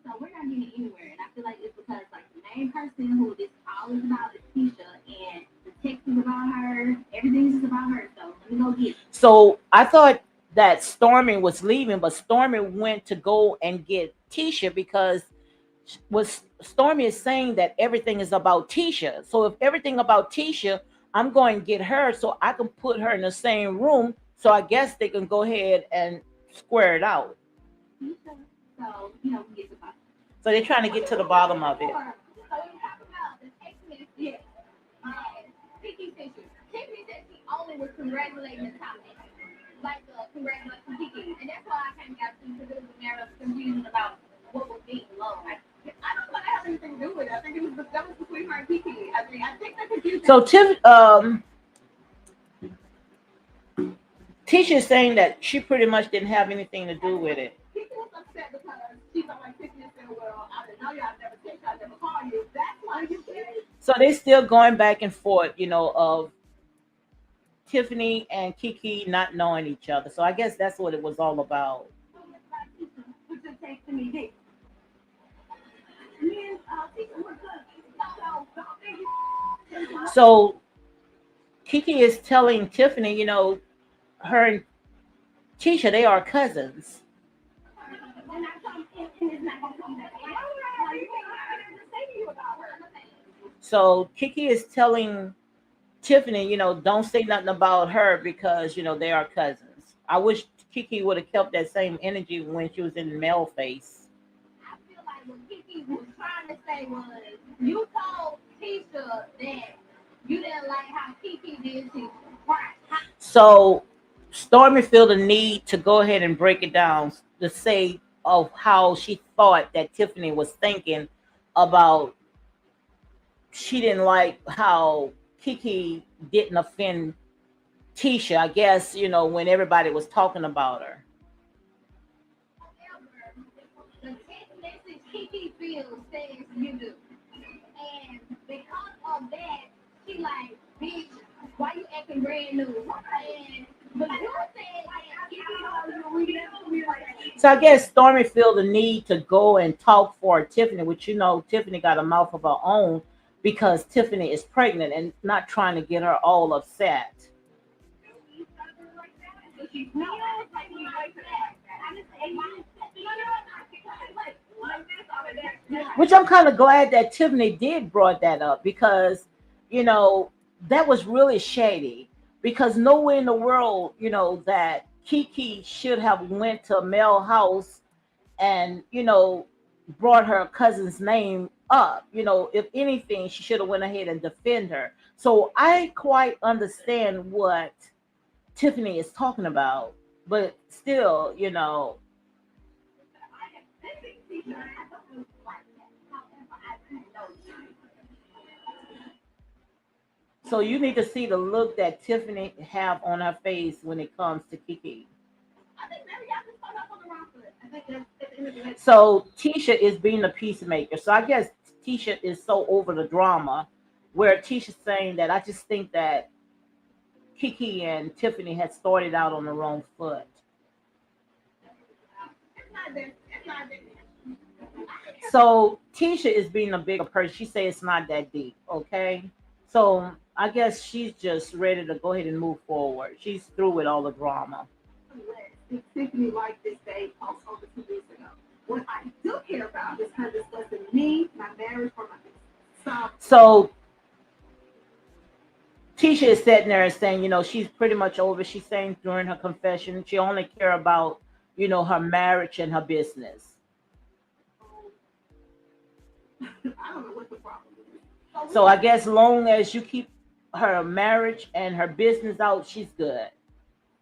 So we're not getting anywhere, and I feel like it's because like the main person who this all is about is Tisha, and the text is about her. Everything's just about her. So let me go get it. So I thought that Stormy was leaving, but Stormy went to go and get Tisha because was Stormy is saying that everything is about Tisha. So if everything about Tisha, I'm going to get her so I can put her in the same room. So I guess they can go ahead and square it out. Tisha. So we get the bottom. So they're trying to get to the bottom of it. So we talk about the text message. Yes. Kiki said Tiffany said she only was congratulating the top man. Like congratulating Kiki. And that's why I kind of got to because it was a matter of confusion about what was being low. Like, I don't know that have anything to do with it. I think that was between her and Kiki. I think that confusion. So Tisha is saying that she pretty much didn't have anything to do with it. Kiki was upset because she felt like Tiffany said, well, I didn't know you. I've never text you. I've never called you. That's why you did. So they still going back and forth, of Tiffany and Kiki not knowing each other. So I guess that's what it was all about. Which is texting me, hey. Me and Tisha were good. So Kiki is telling Tiffany, her and Tisha, they are cousins. So Kiki is telling Tiffany, don't say nothing about her because, they are cousins. I wish Kiki would have kept that same energy when she was in male face. I feel like what Kiki was trying to say was, you told Tisha that you didn't like how Kiki did Tisha. Right. So Stormy feel the need to go ahead and break it down to say of how she thought that Tiffany was thinking about she didn't like how Kiki didn't offend Tisha. I guess when everybody was talking about her. However, the text message Kiki feels says you do. And because of that, she like, bitch, why you acting brand new? And but you said that Kiki you read it to me like So I guess Stormy feel the need to go and talk for Tiffany, which Tiffany got a mouth of her own because Tiffany is pregnant and not trying to get her all upset. so she feels like you like that. I just say, like this, all of that. Which I'm kind of glad that Tiffany did brought that up because you know that was really shady because nowhere in the world that Kiki should have went to Mel house and brought her cousin's name up. If anything she should have went ahead and defend her. So I quite understand what Tiffany is talking about, but still so you need to see the look that Tiffany have on her face when it comes to Kiki. I think maybe y'all just start off on the wrong foot. I think that's at the end of the day. So Tisha is being a peacemaker. So I guess Tisha is so over the drama, where Tisha's saying that I just think that Kiki and Tiffany had started out on the wrong foot. It's not that. It's not that. So Tisha is being a bigger person. She say it's not that deep, okay? So I guess she's just ready to go ahead and move forward. She's through with all the drama. If Tiffany liked this day post over 2 weeks ago. What I do care about is her discussing me, my marriage, or my business. So So Tisha is sitting there and saying, she's pretty much over. She's saying during her confession, she only care about, her marriage and her business. I don't know what the problem is. So we So I got guess long as you keep her marriage and her business out, she's good. to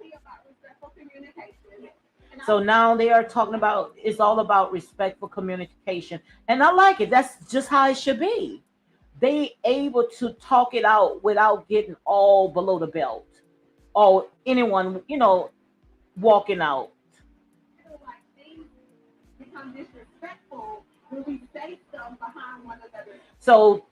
see about respectful communication. And I So now they are talking about it's all about respectful communication. And I like it. That's just how it should be. They able to talk it out without getting all below the belt or anyone, walking out. feel like things become disrespectful when we say stuff behind one another. So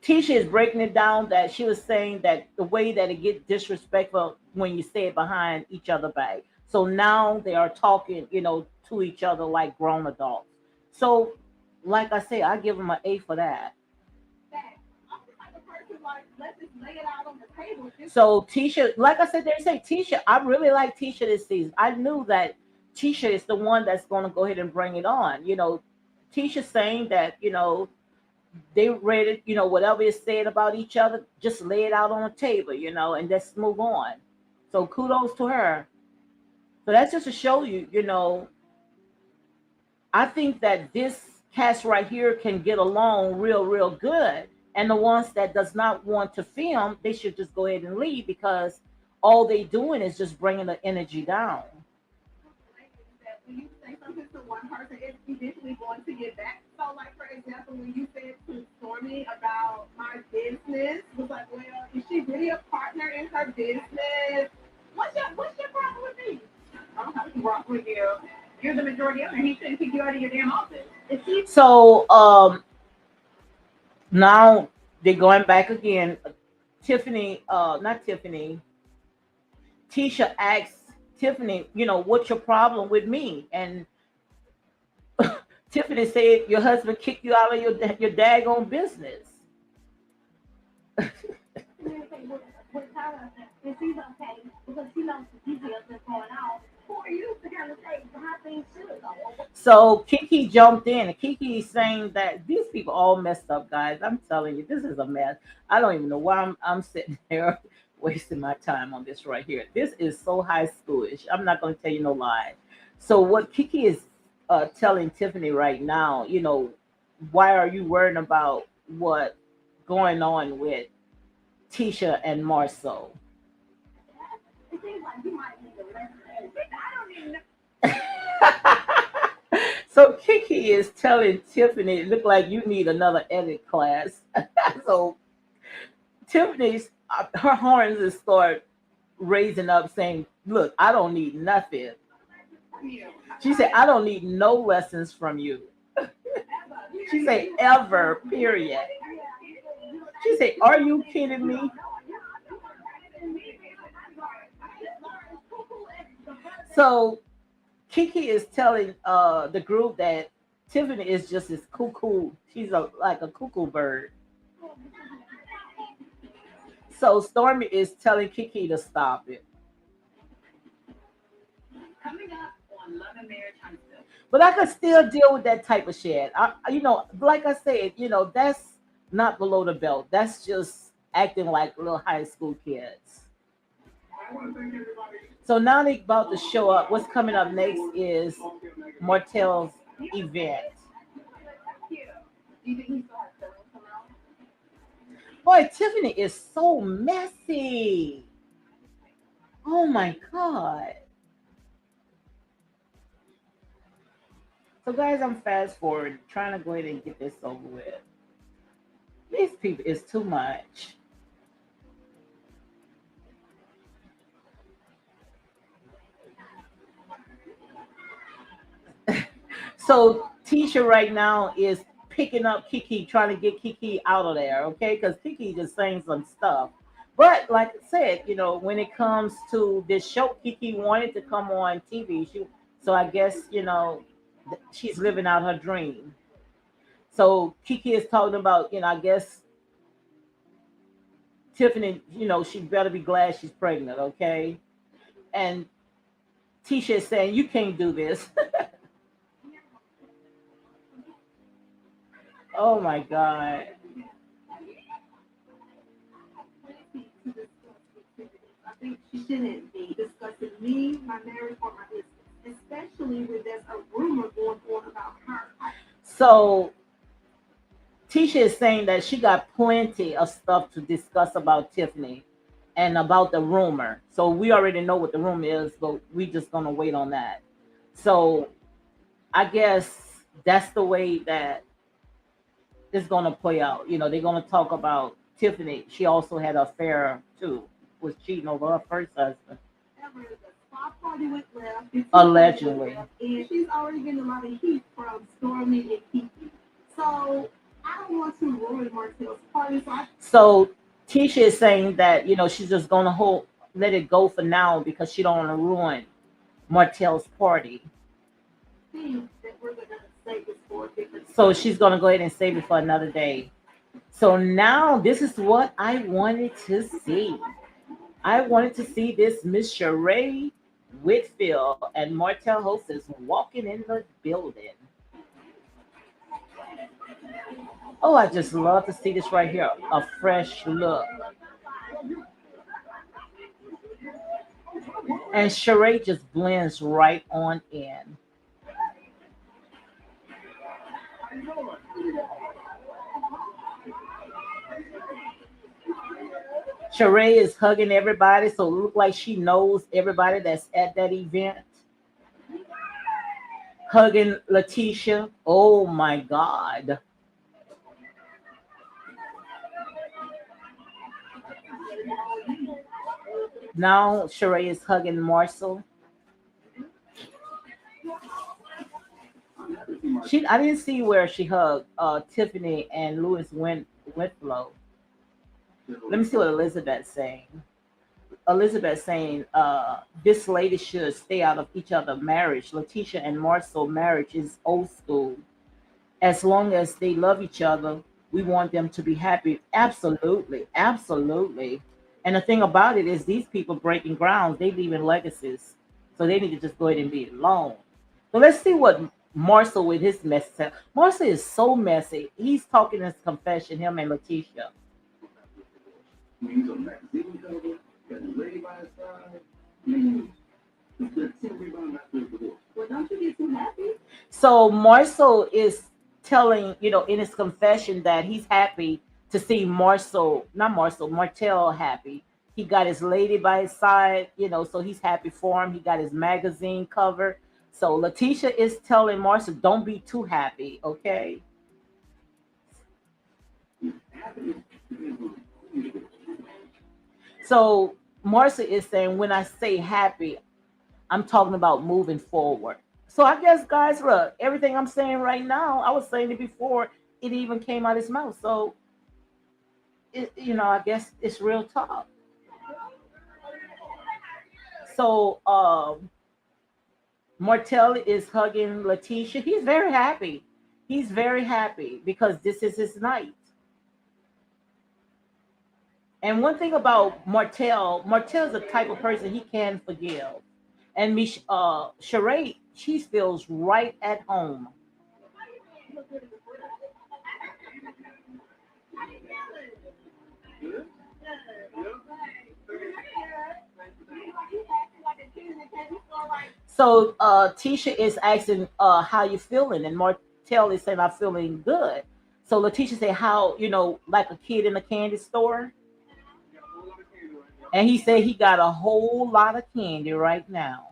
Tisha is breaking it down that she was saying that the way that it get disrespectful when you say it behind each other back. So now they are talking, to each other like grown adults. So, like I say, I give them an A for that. That I'm the type of person like, let's just lay it out on the table. This So Tisha, like I said, they say Tisha. I really like Tisha this season. I knew that Tisha is the one that's going to go ahead and bring it on. Tisha saying that they ready, whatever is said about each other, just lay it out on the table, and let's move on. So kudos to her. So that's just to show you, I think that this cast right here can get along real, real good. And the ones that does not want to film, they should just go ahead and leave because all they doing is just bringing the energy down. that when you say something to one person, it's eventually going to get back. So, like for example, when you said to Stormy about my business, was like, well, is she really a partner in her business? What's your problem with me? I don't have a problem with you. You're the majority owner. He shouldn't kick you out of your damn office. If he So now they're going back again. Tiffany, not Tiffany, Tisha asks Tiffany, what's your problem with me? And Tiffany said, your husband kicked you out of your daggone business. communicate with her and she's okay because she knows the details that's going on. Who are you to kind of say how things should go? So Kiki jumped in, and Kiki is saying that these people all messed up, guys. I'm telling you, this is a mess. I don't even know why I'm sitting here wasting my time on this right here. This is so high schoolish. I'm not going to tell you no lie. So what Kiki is telling Tiffany right now, why are you worrying about what going on with Tisha and Marcel? It seems like you might need to learn. I don't even know. So Kiki Kiki is telling Tiffany, it look like you need another edit class. So Tiffany's her horns just start raising up, saying, "Look, I don't need nothing." She said, "I don't need no lessons from you." She said, "Ever, period." She said, "Are you kidding me?" So Kiki is telling the group that Tiffany is just as cuckoo. She's like a cuckoo bird. So Stormy is telling Kiki to stop it. But I could still deal with that type of shit. Like I said, that's not below the belt. That's just acting like little high school kids. So now they about to show up. What's coming up next is Martell's event. Boy, Tiffany is so messy. Oh my god. So guys, I'm fast forward trying to go ahead and get this over with. These people is too much. So Tisha right now is picking up Kiki, trying to get Kiki out of there, okay? Because Kiki just saying some stuff. But like I said, when it comes to this show, Kiki wanted to come on TV. So I guess she's living out her dream. So Kiki is talking about, I guess Tiffany, she better be glad she's pregnant, okay? And Tisha is saying, you can't do this. Oh my God. So Tisha is saying that she got plenty of stuff to discuss about Tiffany and about the rumor. So we already know what the rumor is, but we just gonna wait on that. So I guess that's the way that it's gonna play out. They're gonna talk about Tiffany. She also had an affair too, was cheating over her first husband. Allegedly. So Tisha is saying that she's just gonna let it go for now because she don't want to ruin Martell's party. So she's gonna go ahead and save it for another day. So now this is what I wanted to see. I wanted to see this Miss Sheree Whitfield and Martell Hostess walking in the building. Oh, I just love to see this right here. A fresh look. And Sheree just blends right on in. Sheree is hugging everybody, so it look like she knows everybody that's at that event. Hugging Letitia. Oh my God. Now Sheree is hugging Marcel. I didn't see where she hugged Tiffany and Louis Winflow. Let me see what Elizabeth's saying. Elizabeth saying this lady should stay out of each other marriage. Letitia and Marcel marriage is old school. As long as they love each other, we want them to be happy. Absolutely, absolutely. And the thing about it is, these people breaking grounds, they leaving legacies, so they need to just go ahead and be alone. So let's see what Marcel with his mess. Marcel is so messy. He's talking his confession, him and Letitia. So Marcel is telling, in his confession that he's happy to see Martell happy. He got his lady by his side, so he's happy for him. He got his magazine cover. So Letitia is telling Marcia, don't be too happy, okay? So Marcia is saying, when I say happy, I'm talking about moving forward. So I guess, guys, look, everything I'm saying right now, I was saying it before it even came out of his mouth. So, I guess it's real talk. So, Martell is hugging Letitia. He's very happy. He's very happy because this is his night. And one thing about Martell's the type of person he can forgive. And Sheree, she feels right at home. So Tisha is asking, how you feeling? And Martell is saying, I'm feeling good. So Letitia said, how, like a kid in a candy store? And he said he got a whole lot of candy right now.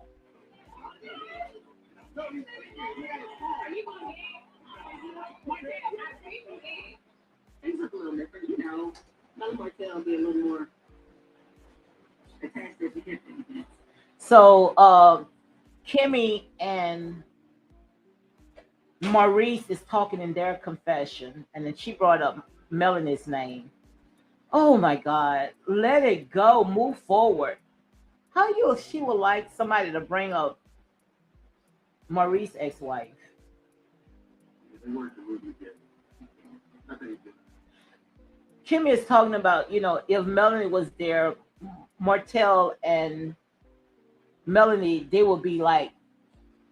Things look a little different, Let Martell be a little more attached to the hip. So Kimmy and Maurice is talking in their confession, and then she brought up Melanie's name. Oh my God, let it go, move forward. How she would like somebody to bring up Maurice's ex-wife? Kimmy is talking about, if Melanie was there, Martell and Melanie, they would be like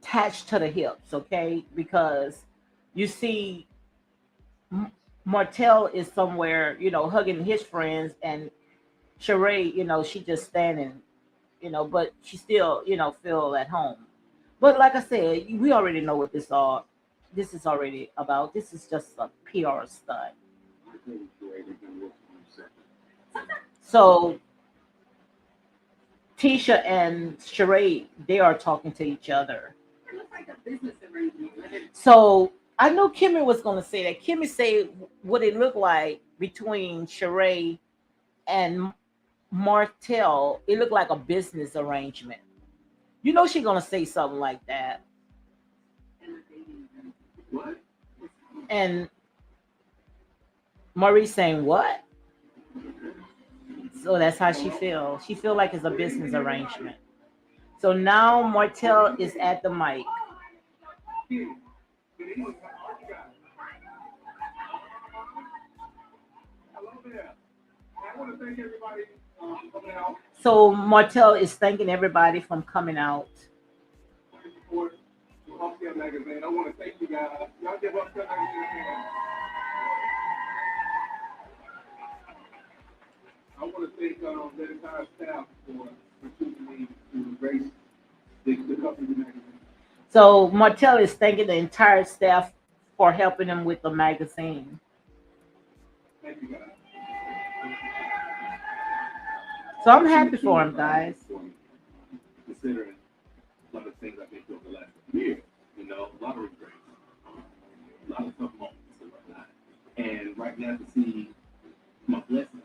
attached to the hips, okay? Because you see, Martell is somewhere, hugging his friends, and Sheree, she just standing, but she still, feel at home. But like I said, we already know what this is already about. This is just a PR stunt. So Tisha and Sheree, they are talking to each other. It looks like a business arrangement. So I know Kimmy was going to say that. Kimmy said what it looked like between Sheree and Martell. It looked like a business arrangement. She's going to say something like that. What? And Maurice saying what? So that's how she feels. She feel like it's a business arrangement. So now Martell is at the mic. I want to thank everybody coming out So Martell is thanking everybody from coming out. to support Upscale Magazine. I want to thank you guys. Y'all give Upscale Magazine a hand. I want to thank the entire staff for choosing me to grace the company magazine. So Martell is thanking the entire staff for helping him with the magazine. Thank you guys. So I'm happy for him, guys. Considering a lot of things I've been through over the last year, a lot of regrets, a lot of tough moments and whatnot. And right now to see my blessings,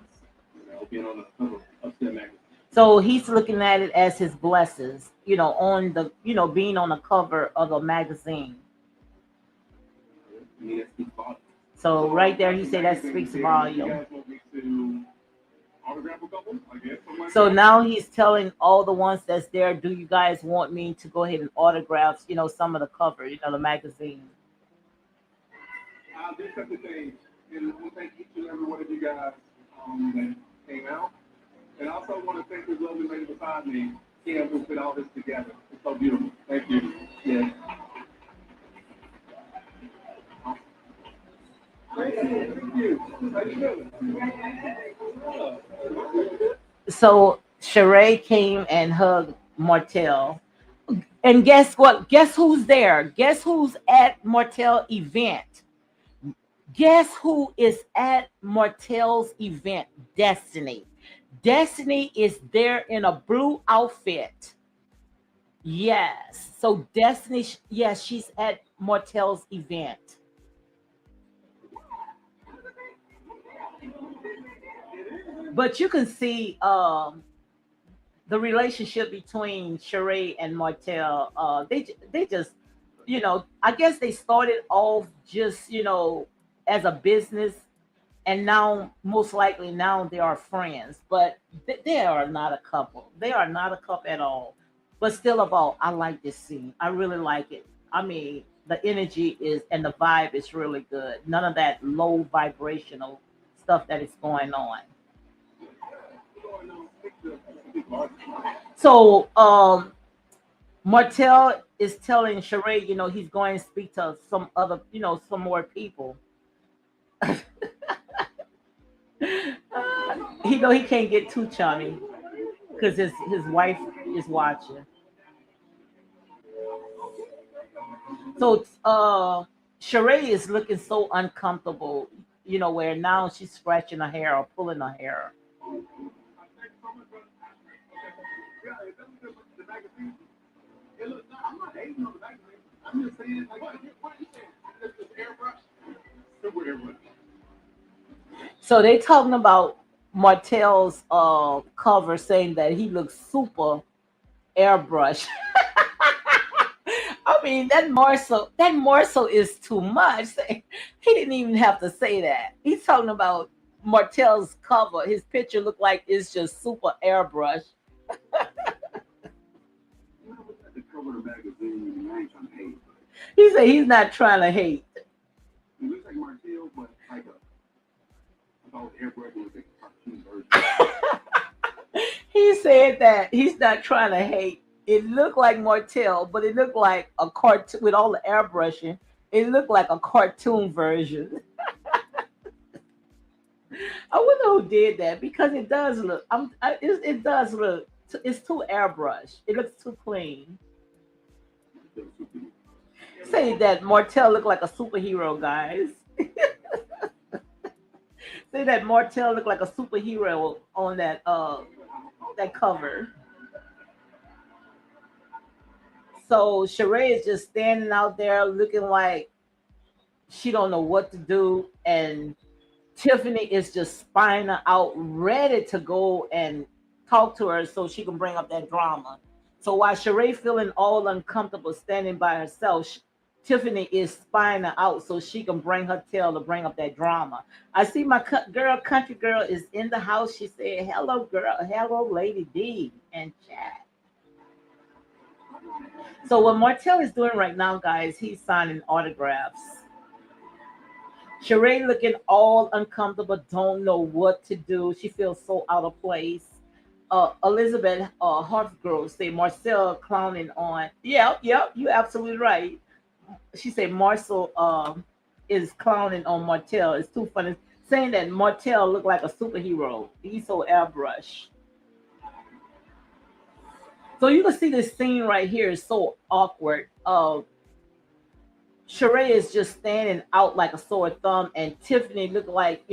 being on the cover of Upstairs Magazine. So he's looking at it as his blessings, on the, being on the cover of a magazine. I mean, that speaks volumes. So right there, he said that speaks volume. You guys want me to autograph a couple? I guess. So now he's telling all the ones that's there, do you guys want me to go ahead and autograph, some of the cover, the magazine? I'll do such a thing. And I want to thank each and every one of you guys that came out. And I also want to thank this lovely lady beside me, Kim, who put all this together. It's so beautiful. Thank you. Yeah. Thank you. How you doing? So Sheree came and hugged Martell. And guess what? Guess who's there? Guess who's at Martell event? Guess who is at Martell's event? Destiny. Destiny is there in a blue outfit. Yes. So Destiny, yes, she's at Martell's event, but you can see the relationship between Sheree and Martell. They just, I guess they started off just, as a business, and now most likely now they are friends, but they are not a couple. They are not a couple at all. But still, of all, I like this scene. I really like it. I mean, the energy is and the vibe is really good. None of that low vibrational stuff that is going on. So Martell is telling Sheree, he's going to speak to some other, some more people. He know he can't get too chummy because his wife is watching. So Sheree is looking so uncomfortable, where now she's scratching her hair or pulling her hair. Hey, look, no, I'm not hating on the magazine. I'm just saying, like, what are you saying? This is airbrush? Super airbrush. So they talking about Martell's cover, saying that he looks super airbrush. I mean, that morsel is too much. He didn't even have to say that. He's talking about Martell's cover. His picture looked like it's just super airbrush. You know, looking at the cover of the magazine, and I ain't trying to hate, but He said he's not trying to hate. it looks like Martell, but like a, I thought airbrush was like a cartoon version. He said that he's not trying to hate. It looked like Martell, but it looked like a cartoon with all the airbrushing. It looked like a cartoon version. I wonder who did that because it does look. It does look. It's too airbrush. It looks too clean. Martell super. Say that Martell looked like a superhero, guys. Say that Martell looked like a superhero on that cover. So Sheree is just standing out there looking like she don't know what to do, and Tiffany is just spying her out, ready to go and talk to her so she can bring up that drama. So while Sheree feeling all uncomfortable standing by herself, Tiffany is spying her out so she can bring her tail to bring up that drama. I see my girl, country girl, is in the house. She said, "Hello, girl. Hello, Lady D," and chat. So what Martell is doing right now, guys, he's signing autographs. Sheree looking all uncomfortable, don't know what to do. She feels so out of place. Elizabeth Hartgrove say Marcel clowning on. Yep, yep, you absolutely right. She said Marcel is clowning on Martell. It's too funny. Saying that Martell looked like a superhero. He's so airbrush. So you can see this scene right here is so awkward. Sheree is just standing out like a sore thumb, and Tiffany looked like,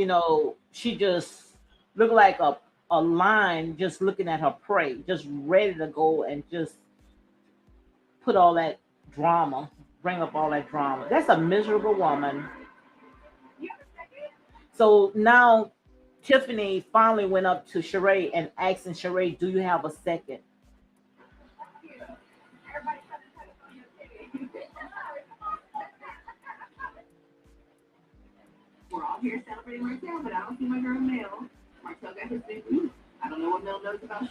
she just looked like a lion just looking at her prey, just ready to go and just put all that drama, bring up all that drama. That's a miserable woman. So now Tiffany finally went up to Sheree and asking Sheree, "Do you have a second?" We're all here celebrating Martell, but I don't see my girl Mel. Martell got his big news. I don't know what Mel knows about.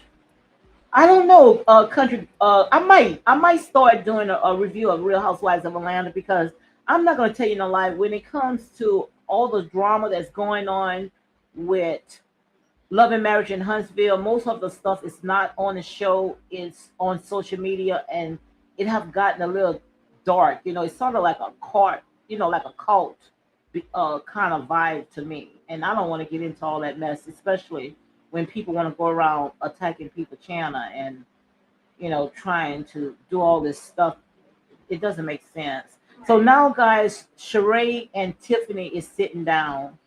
I don't know, country. I might start doing a review of Real Housewives of Atlanta because I'm not gonna tell you no lie. When it comes to all the drama that's going on with Love and Marriage in Huntsville, most of the stuff is not on the show. It's on social media, and it have gotten a little dark. It's sort of like a cult, like a cult kind of vibe to me. And I don't want to get into all that mess, especially when people want to go around attacking people channel and trying to do all this stuff. It doesn't make sense. So now, guys, Sheree and Tiffany is sitting down.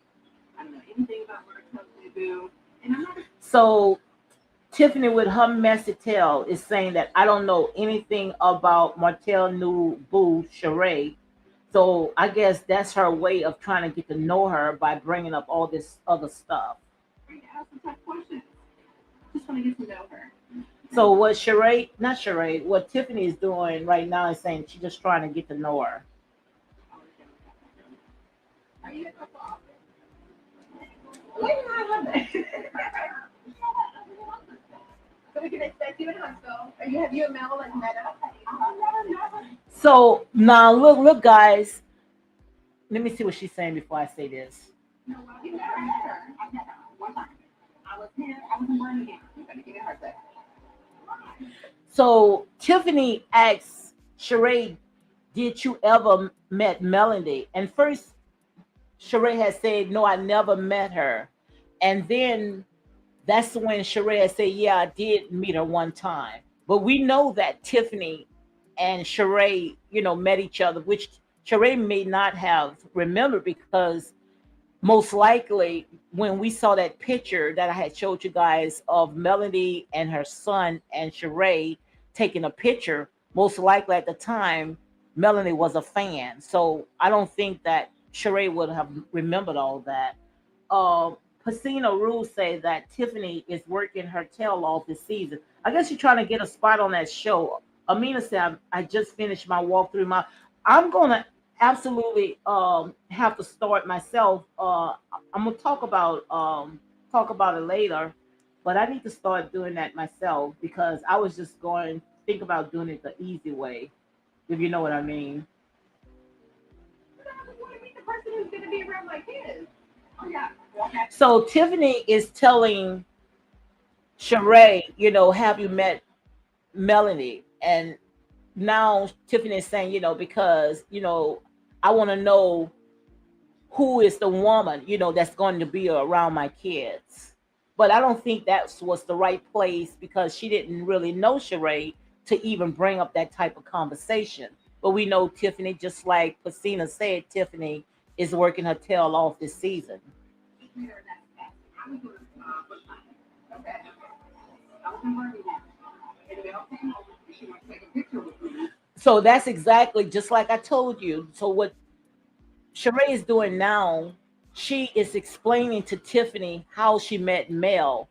I don't know anything about Martell do, and I'm not. So Tiffany with her messy tail is saying that I don't know anything about Martell new boo Sheree. So I guess that's her way of trying to get to know her by bringing up all this other stuff. You ask some tough questions. Just want to get to know her. So what Sheree, not Sheree, what Tiffany is doing right now is saying she's just trying to get to know her. Are you a couple? Wait, I love that. So we can expect you in Huntsville. Are you have you and Mel like met up? So now look guys, let me see what she's saying before I say this. No, well, you never met her. I met her one time. I was here. I was in Birmingham. You better give me her that. So Tiffany asks Sheree, did you ever met Melody? And first Sheree had said, no, I never met her. And then that's when Sheree had said, yeah, I did meet her one time. But we know that Tiffany and Sheree, met each other, which Sheree may not have remembered because most likely when we saw that picture that I had showed you guys of Melody and her son and Sheree taking a picture, most likely at the time Melanie was a fan. So I don't think that Sheree would have remembered all that. uh Pacino Rules say that Tiffany is working her tail off this season. I guess you're trying to get a spot on that show. Amina said, I just finished my walkthrough. I'm gonna absolutely have to start myself. I'm gonna talk about it later, but I need to start doing that myself because I was just going think about doing it the easy way, if you know what I mean. I just want to meet the person who's going to be around my kids. Oh yeah. Okay. So Tiffany is telling Sheree, have you met Melanie? And now Tiffany is saying, because, I want to know who is the woman, that's going to be around my kids. But I don't think that was the right place because she didn't really know Sheree to even bring up that type of conversation. But we know Tiffany, just like Pacina said, Tiffany is working her tail off this season. I was doing foot time. Okay. I was in Birmingham. And Mel came over. She wanted to take a picture with me. So that's exactly just like I told you. So what Sheree is doing now, she is explaining to Tiffany how she met Mel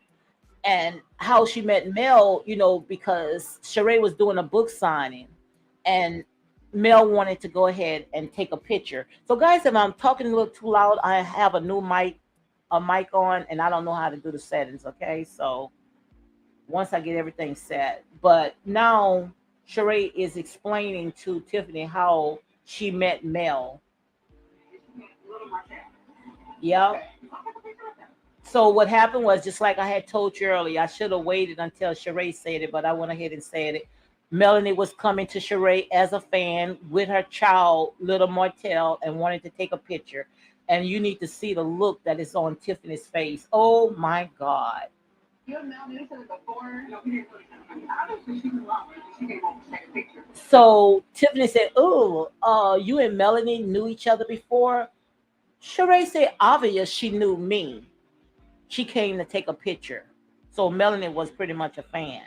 and how she met Mel, because Sheree was doing a book signing and Mel wanted to go ahead and take a picture. So guys, if I'm talking a little too loud, I have a mic on and I don't know how to do the settings, okay? So once I get everything set. But now Sheree is explaining to Tiffany how she met Mel. Little Martell. Yep. Okay. I'll take a picture with them. So what happened was just like I had told you earlier, I should have waited until Sheree said it, but I went ahead and said it. Melanie was coming to Sheree as a fan with her child, little Martell, and wanted to take a picture. And you need to see the look that is on Tiffany's face. Oh my God. You and Mel knew each other before? No, we didn't really know. I mean, obviously she was wrong. She came over to take a picture. So Tiffany said, oh, you and Melanie knew each other before? Sheree said, obvious she knew me. She came to take a picture. So Melanie was pretty much a fan.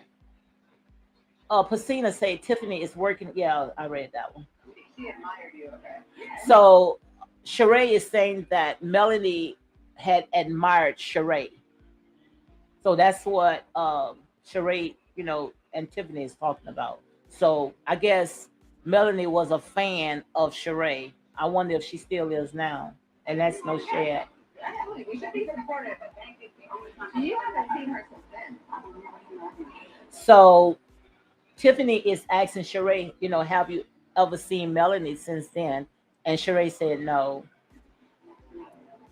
Pacina said Tiffany is working. Yeah, I read that one. She admired you, okay? So Sheree is saying that Melanie had admired Sheree. So that's what Sheree, and Tiffany is talking about. So I guess Melanie was a fan of Sheree. I wonder if she still is now. And that's no shade. Absolutely. We should be supportive. You haven't seen her since then. So Tiffany is asking Sheree, have you ever seen Melanie since then? And Sheree said no.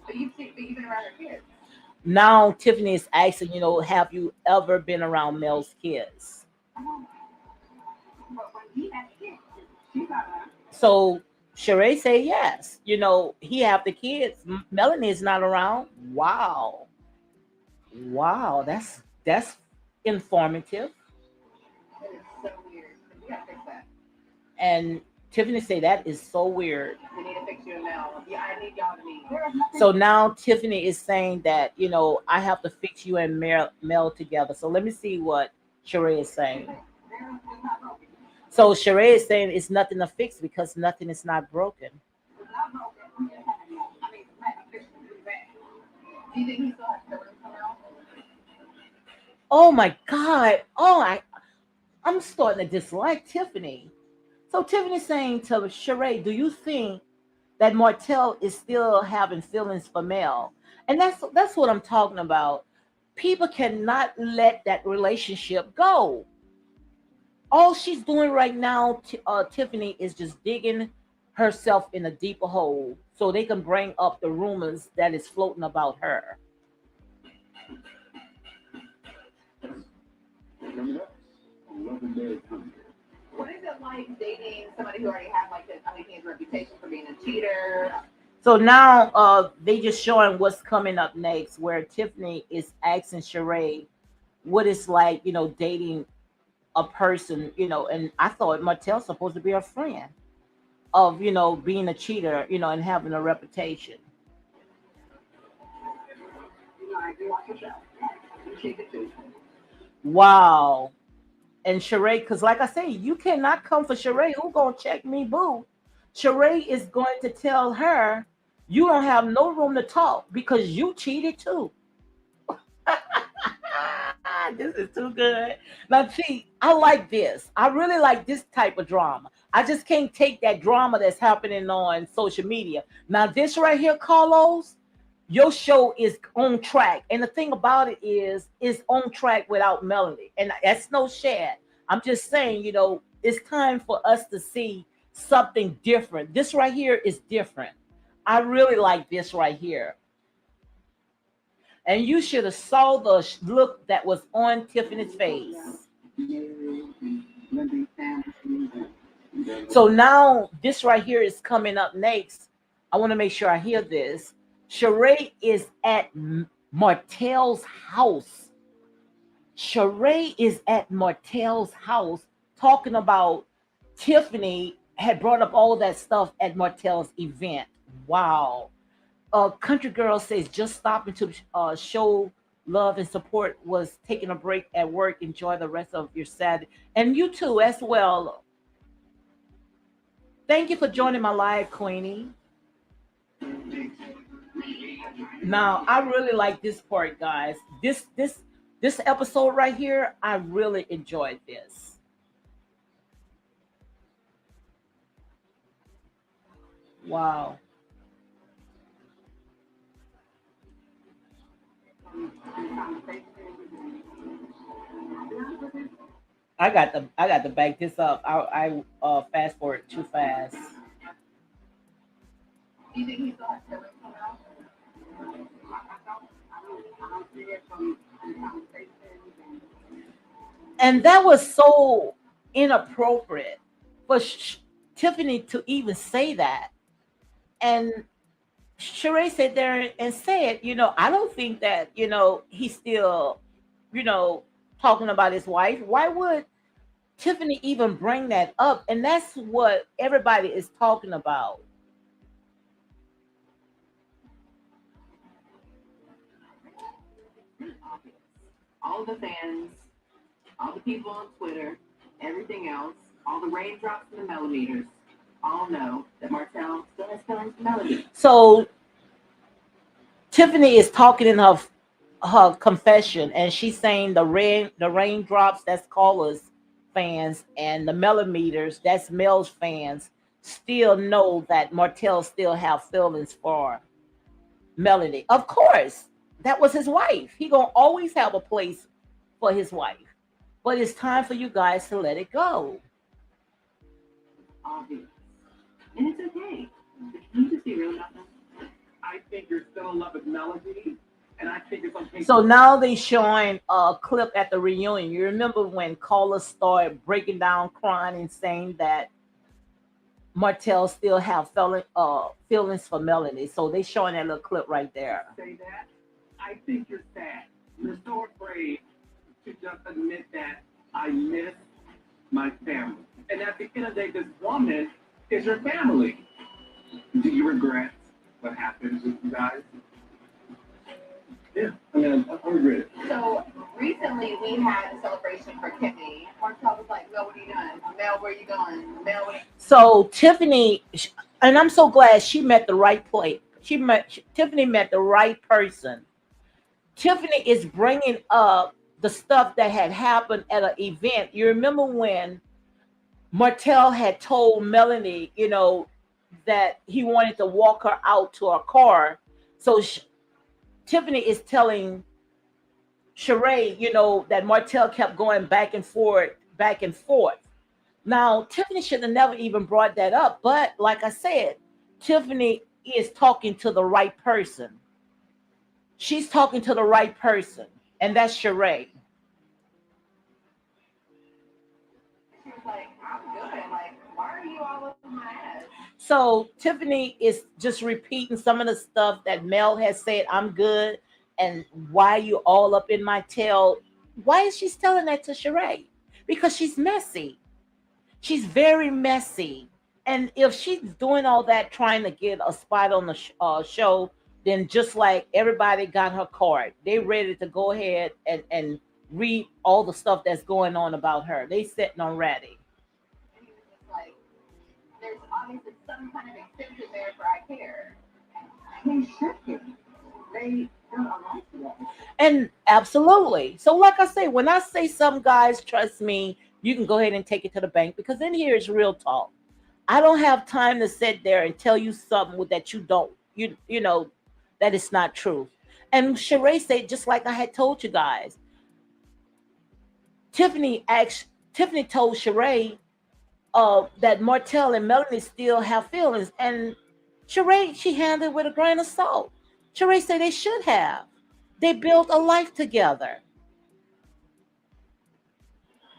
But you've been around her kids. Now Tiffany is asking, have you ever been around Mel's kids? But when he had kids, she got around. So Sheree said yes. He have the kids. Melanie is not around. Wow. Wow. That's informative. It is so weird. We gotta fix that. And Tiffany say that is so weird. We need to fix you and Mel. Yeah, I need y'all to meet. So now Tiffany is saying that, I have to fix you and Mel together. So let me see what Sheree is saying. So Sheree is saying it's nothing to fix because nothing is not broken. I mean, fix you back. Do you think he still has feelings for Mel? Oh my God. I'm starting to dislike Tiffany. So Tiffany's saying to Sheree, do you think that Martell is still having feelings for Mel? And that's what I'm talking about. People cannot let that relationship go. All she's doing right now, Tiffany, is just digging herself in a deeper hole so they can bring up the rumors that is floating about her. Remember that? 11 days coming. What is it like dating somebody who already has like this? I mean, he has a reputation for being a cheater. So now they just showing what's coming up next, where Tiffany is asking Sheree what it's like, dating a person, and I thought Martell's supposed to be a friend of, being a cheater, and having a reputation. You know, I do watch the show. You cheat it too. Wow. And Sheree, because like I say, you cannot come for Sheree. Who gonna check me, boo? Sheree is going to tell her you don't have no room to talk because you cheated too. This is too good. Now, see, I like this. I really like this type of drama. I just can't take that drama that's happening on social media. Now, this right here, Carlos, your show is on track. And the thing about it is, it's on track without Melody. And that's no shade. I'm just saying, it's time for us to see something different. This right here is different. I really like this right here. And you should have saw the look that was on Tiffany's face. So now this right here is coming up next. I want to make sure I hear this. Sheree is at Martell's house. Sheree is at Martell's house talking about Tiffany had brought up all that stuff at Martell's event. Wow. Country Girl says just stopping to show love and support, was taking a break at work. Enjoy the rest of your Saturday. And you too as well. Thank you for joining my live, Queenie. Now, I really like this part, guys. This episode right here, I really enjoyed this. Wow. I got to back this up. I fast forward too fast. Do you think he still has feelings for Mel? I don't see it from conversations and And that was so inappropriate for Tiffany to even say that. And Sheree sat there and said, I don't think that, he's still, you know, talking about his wife. Why would Tiffany even bring that up? And that's what everybody is talking about. obvious. All the fans, all the people on Twitter, everything else, all the raindrops and the millimeters, all know that Martell still has feelings for Melody. So Tiffany is talking in her confession, and she's saying the raindrops, that's callers fans, and the millimeters, that's Mel's fans, still know that Martell still have feelings for Melody. Of course, that was his wife. He gonna always have a place for his wife. But it's time for you guys to let it go. Obvious. And it's okay. You just be real about them. I think you're still in love with Melody, and I think it's okay. So now they showing a clip at the reunion. You remember when Carla started breaking down, crying, and saying that Martell still have feelings for Melanie. So they showing that little clip right there. Say that. I think you're sad. You're so afraid to just admit that I miss my family. And at the end of the day, this woman It's your family. Do you regret what happened with you guys? Yeah, I mean, I regret it. So recently we had a celebration for Tiffany. Martel was like, Mel, what are you doing? Mel, where are you going? Mel, what are you... So Tiffany, and I'm so glad she met the right place. Tiffany met the right person. Tiffany is bringing up the stuff that had happened at an event. You remember when Martell had told Melanie, that he wanted to walk her out to her car. So Tiffany is telling Sheree, that Martell kept going back and forth, back and forth. Now, Tiffany should have never even brought that up. But like I said, Tiffany is talking to the right person. She's talking to the right person, and that's Sheree. She was like, I'm good. Like, why are you all over my ass? So Tiffany is just repeating some of the stuff that Mel has said. I'm good, and why you all up in my tail? Why is she telling that to Sheree? Because she's messy. She's very messy. And if she's doing all that trying to get a spot on the show, then just like everybody got her card, they ready to go ahead and read all the stuff that's going on about her. They sitting on ready. And he was just like, there's obviously some kind of extension there for I care. He should care. They don't allow for that. And absolutely. So, like I say, when I say some guys, trust me, you can go ahead and take it to the bank because in here is real talk. I don't have time to sit there and tell you something that you don't, that it's not true. And Sheree said, just like I had told you guys, Tiffany told Sheree that Martell and Melanie still have feelings, and Sheree she handled it with a grain of salt. Sheree said they should have. They built a life together,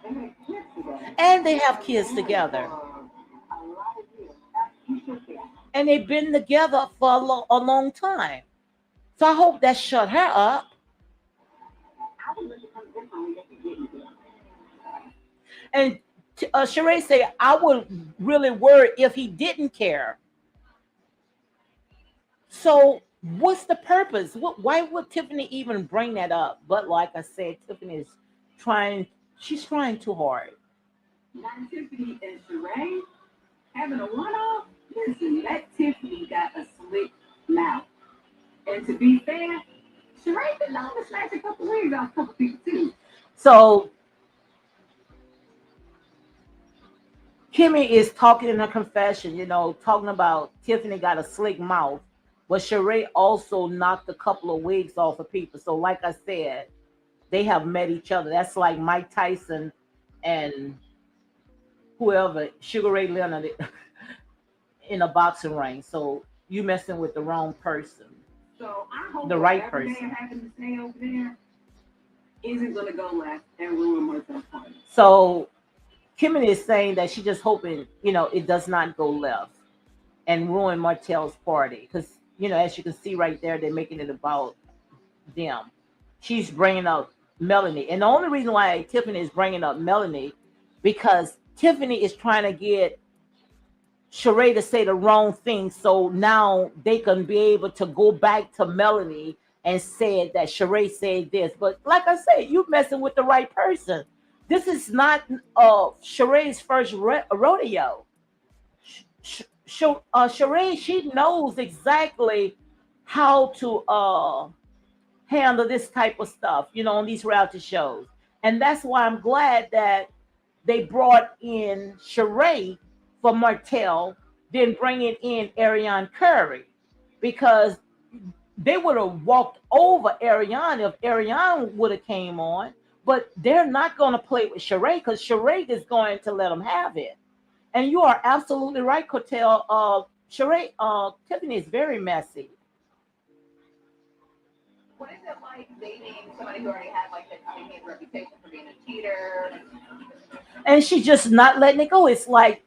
They make kids together. and they have And kids together, a lot of years. You should care. and they've been together for a long time. So I hope that shut her up. I would look at them differently if you didn't care. And Sheree said, I would really worry if he didn't care. So what's the purpose? Why would Tiffany even bring that up? But like I said, Tiffany is trying. She's trying too hard. Not Tiffany and Sheree having a one-off. Listen, that Tiffany got a slick mouth. And to be fair, Sheree been known to snatch a couple wigs off a couple people too. So Kimmy is talking in her confession, talking about Tiffany got a slick mouth, but Sheree also knocked a couple of wigs off of people. So like I said, they have met each other. That's like Mike Tyson and whoever, Sugar Ray Leonard in a boxing ring. So you messing with the wrong person, So I hope the right whatever they person. happen to say over there isn't gonna go left and ruin Martha's party. So Kimmy is saying that she just hoping, it does not go left and ruin Martell's party. Because, as you can see right there, they're making it about them. She's bringing up Melanie. And the only reason why Tiffany is bringing up Melanie, because Tiffany is trying to get Sheree to say the wrong thing so now they can be able to go back to Melanie and say that Sheree said this. But like I said, you messing with the right person. This is not Sheree's first rodeo. Sheree, she knows exactly how to handle this type of stuff, on these reality shows. And that's why I'm glad that they brought in Sheree for Martell, then bringing in Ariane Curry, because they would have walked over Ariane if Ariane would have came on. But they're not going to play with Sheree because Sheree is going to let them have it. And you are absolutely right, Cotel. Sheree, Tiffany is very messy. What is it like dating somebody who already had like this big reputation for being a cheater? And she's just not letting it go. It's like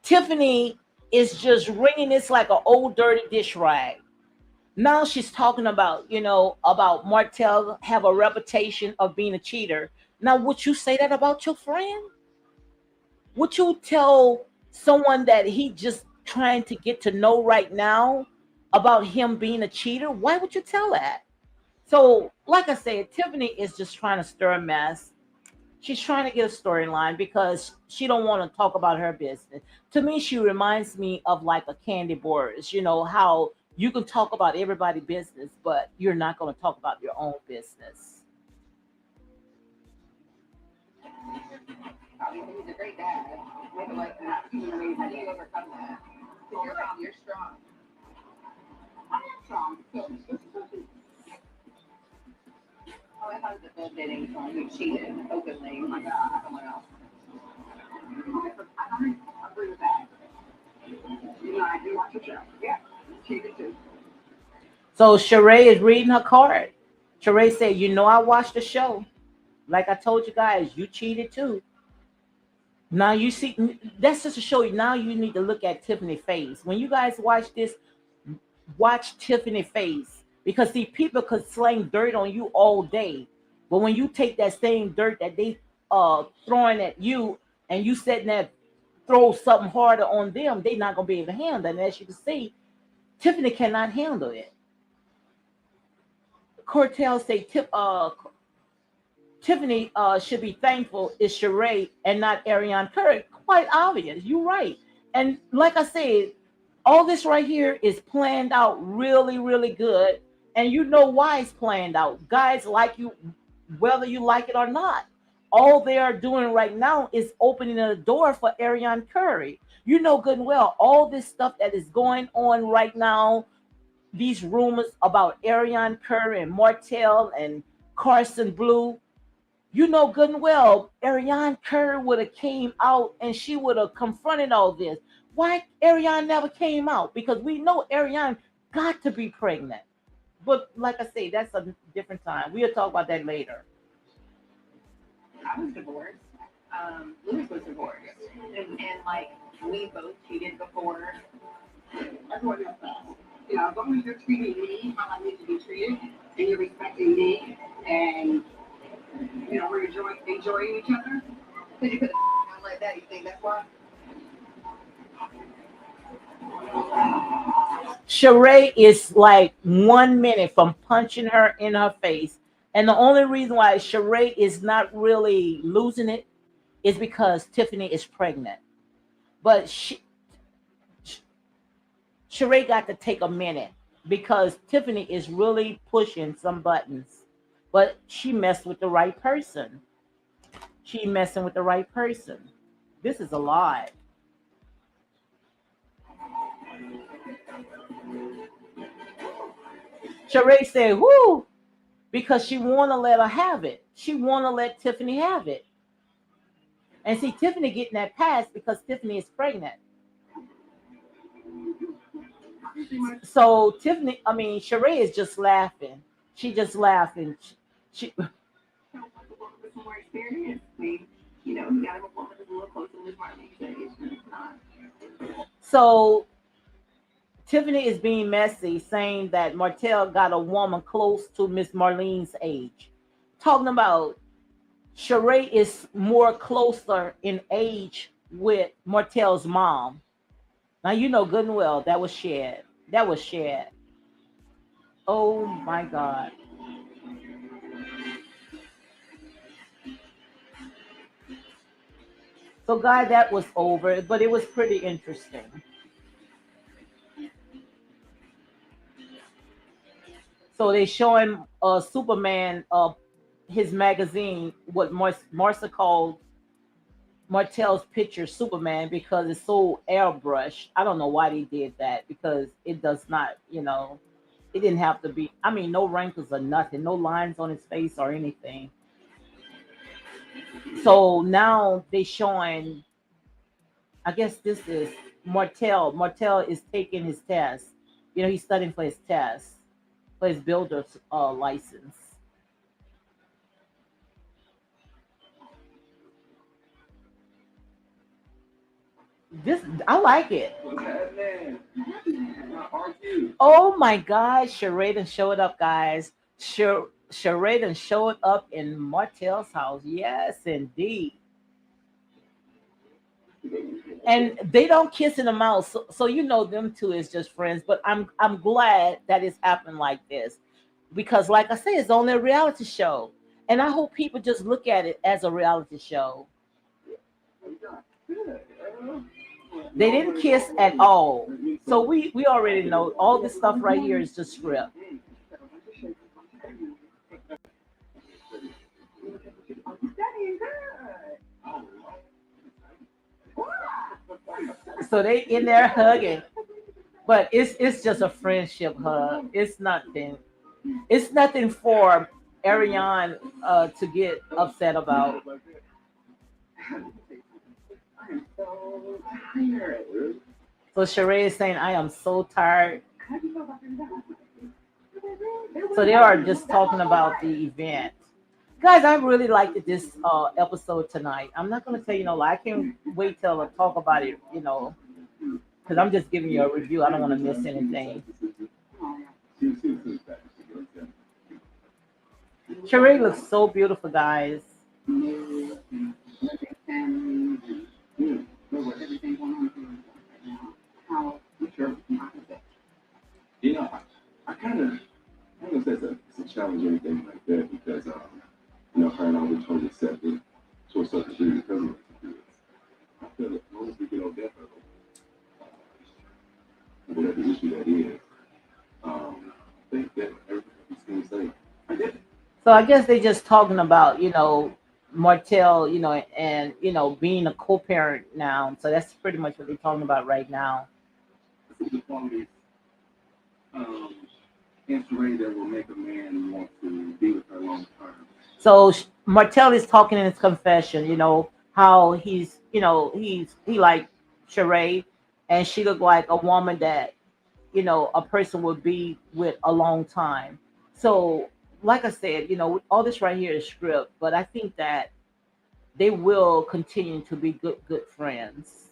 Tiffany is just wringing this like an old dirty dish rag. Now she's talking about, about Martell have a reputation of being a cheater. Now, would you say that about your friend? Would you tell? someone that he just trying to get to know right now about him being a cheater, why would you tell that? So, like I said, Tiffany is just trying to stir a mess. She's trying to get a storyline because she don't want to talk about her business. To me, she reminds me of like a Candy Boris. You know how you can talk about everybody's business, but you're not going to talk about your own business. Obviously, he's a great dad. Make a life that. He's amazing. How do you overcome that? You're strong. I am strong. Oh, I thought it was a Bill dating someone who cheated openly. Oh my God, someone else. I agree with that. You know, I do watch the show. Yeah, cheated too. So Sheree is reading her card. Sheree said, "You know, I watched the show. Like I told you guys, you cheated too. Now you see, that's just to show you. Now you need to look at Tiffany face. When you guys watch this, watch Tiffany face because see, people could sling dirt on you all day, but when you take that same dirt that they throwing at you and you sitting there throw something harder on them, they not gonna be able to handle it. And as you can see, Tiffany cannot handle it. Cortell say Tiffany should be thankful is Sheree and not Ariane Curry. Quite obvious. You're right. And like I said, all this right here is planned out really, really good. And you know why it's planned out. Guys like you, whether you like it or not. All they are doing right now is opening the door for Ariane Curry. You know good and well all this stuff that is going on right now, these rumors about Ariane Curry and Martell and Carson Blue, you know good and well Ariane Curry would have came out and she would have confronted all this. Why Ariane never came out? Because we know Ariane got to be pregnant. But like I say, that's a different time. We'll talk about that later. I was divorced. Louis was divorced. And like, we both cheated before. Everyone else does. You know, as long as you're treating me how I need to be treated, and you're respecting me, and, you know, we're enjoying each other, because you put a out like that, you think that's why? Sheree is like 1 minute from punching her in her face. And the only reason why Sheree is not really losing it is because Tiffany is pregnant. But Sheree got to take a minute because Tiffany is really pushing some buttons. But she messed with the right person. She messing with the right person. This is a lie. Sheree said, "Whoo," because she want to let her have it. She want to let Tiffany have it. And see, Tiffany getting that pass because Tiffany is pregnant. So Tiffany, I mean, Sheree is just laughing. She just laughing. She With more experience, you know, you got a woman that's a little closer to Marlene's age, and it's not. so Tiffany is being messy, saying that Martell got a woman close to Miss Marlene's age. Talking about Sheree is more closer in age with Martell's mom. Now you know good and well that was shared. That was shared. Oh my God. So guy, that was over, but it was pretty interesting. So they showing Superman his magazine, what Marcia called Martell's picture Superman because it's so airbrushed. I don't know why they did that because it does not, it didn't have to be. I mean, no wrinkles or nothing, no lines on his face or anything. So now they showing. I guess this is Martell. Martell is taking his test. He's studying for his test for his builder's license. This I like it. What's happening? How are you? Oh my God, Sheree done showed up, guys. Sheree done showed up in Martell's house. Yes, indeed. and they don't kiss in the mouth. So you know them two is just friends. But I'm glad that it's happened like this because, like I said, it's only a reality show, and I hope people just look at it as a reality show. Yeah. They didn't kiss at all, so we already know all this stuff right here is just script. So they in there hugging, but it's just a friendship hug. It's nothing. It's nothing for Ariane to get upset about. So Sheree is saying, I am so tired. So they are just talking about the event. Guys, I really liked this episode tonight. I'm not going to tell you no lie. I can't wait till I talk about it, because I'm just giving you a review. I don't want to miss anything. Sheree looks so beautiful, guys. You know, I kind of, I don't know if it's a challenge or anything like that because, her and I were totally accepted to a certain degree because of this. I feel that as long as we get over that hurdle, whatever issue that is, I think that everything seems safe. I did it. So I guess they just talking about, Martell, and being a co-parent now. So that's pretty much what they're talking about right now. Some of the qualities um, in Sheree that will make a man want to be with her long term. So Martell is talking in his confession, how he like Sheree, and she looked like a woman that a person would be with a long time. So, like I said, all this right here is script, but I think that they will continue to be good friends.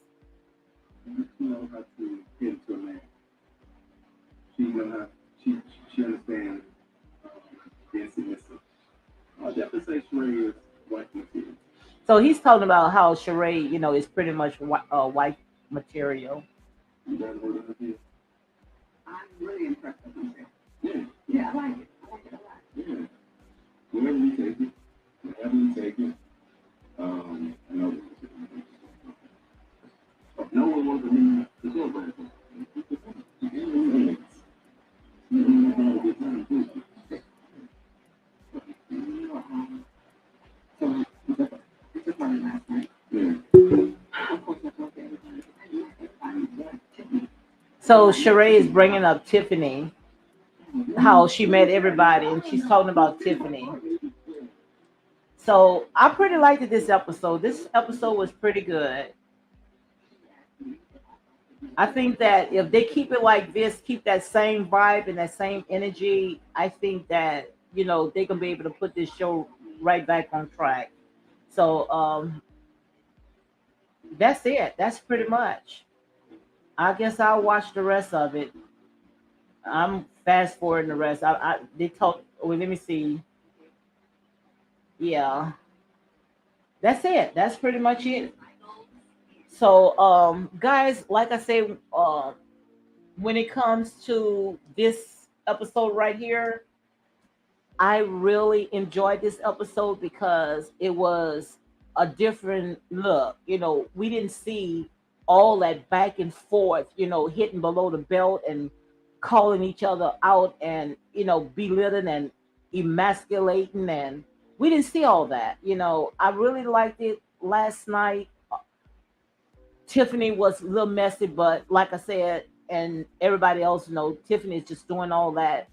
She knows how to get to a man. She knows how. She understands being submissive. I'll definitely say Sheree is wife material. So he's talking about how Sheree, is pretty much wife material. You guys heard of it? I'm really impressed with myself. Yeah. Yeah, I like it. I like it a lot. Yeah. Wherever we take it, wherever we take it, I know no one wants to leave the show, but so it's a party last night. Yeah. Of course, I told everybody. So Sheree is bringing up Tiffany, how she met everybody, and she's talking about Tiffany. So I pretty liked this episode. This episode was pretty good. I think that if they keep it like this, keep that same vibe and that same energy, I think that they can be able to put this show right back on track. So that's it. That's pretty much. I guess I'll watch the rest of it. I'm fast forwarding the rest. They talk. Well, let me see. Yeah, that's it. That's pretty much it. So, guys, like I say, when it comes to this episode right here, I really enjoyed this episode because it was a different look. We didn't see all that back and forth, hitting below the belt and calling each other out and, belittling and emasculating. And we didn't see all that. I really liked it last night. Tiffany was a little messy, but like I said, and everybody else know, Tiffany is just doing all that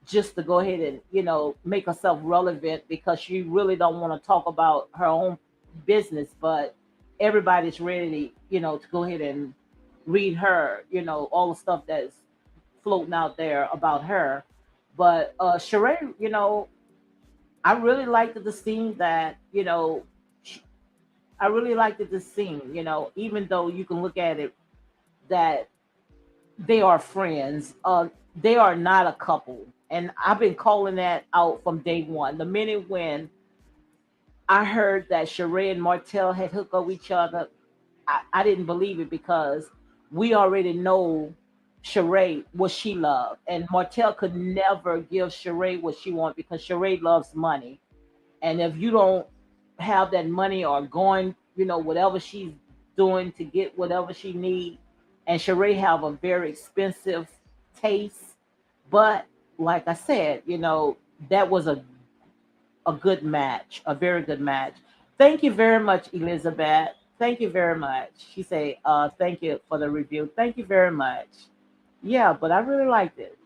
just to go ahead and make herself relevant because she really don't want to talk about her own business, but everybody's ready, to go ahead and read her, all the stuff that's floating out there about her. But Sheree, I really liked the scene that I really liked the scene, even though you can look at it that they are friends. They are not a couple. And I've been calling that out from day one. The minute when I heard that Sheree and Martell had hooked up with each other, I didn't believe it because we already know Sheree what she loved, and Martell could never give Sheree what she wants because Sheree loves money, and if you don't have that money or going, whatever she's doing to get whatever she needs, and Sheree have a very expensive taste, but like I said, that was a good match, a very good match. Thank you very much, Elizabeth. Thank you very much. She say, thank you for the review. Thank you very much. Yeah, but I really liked it.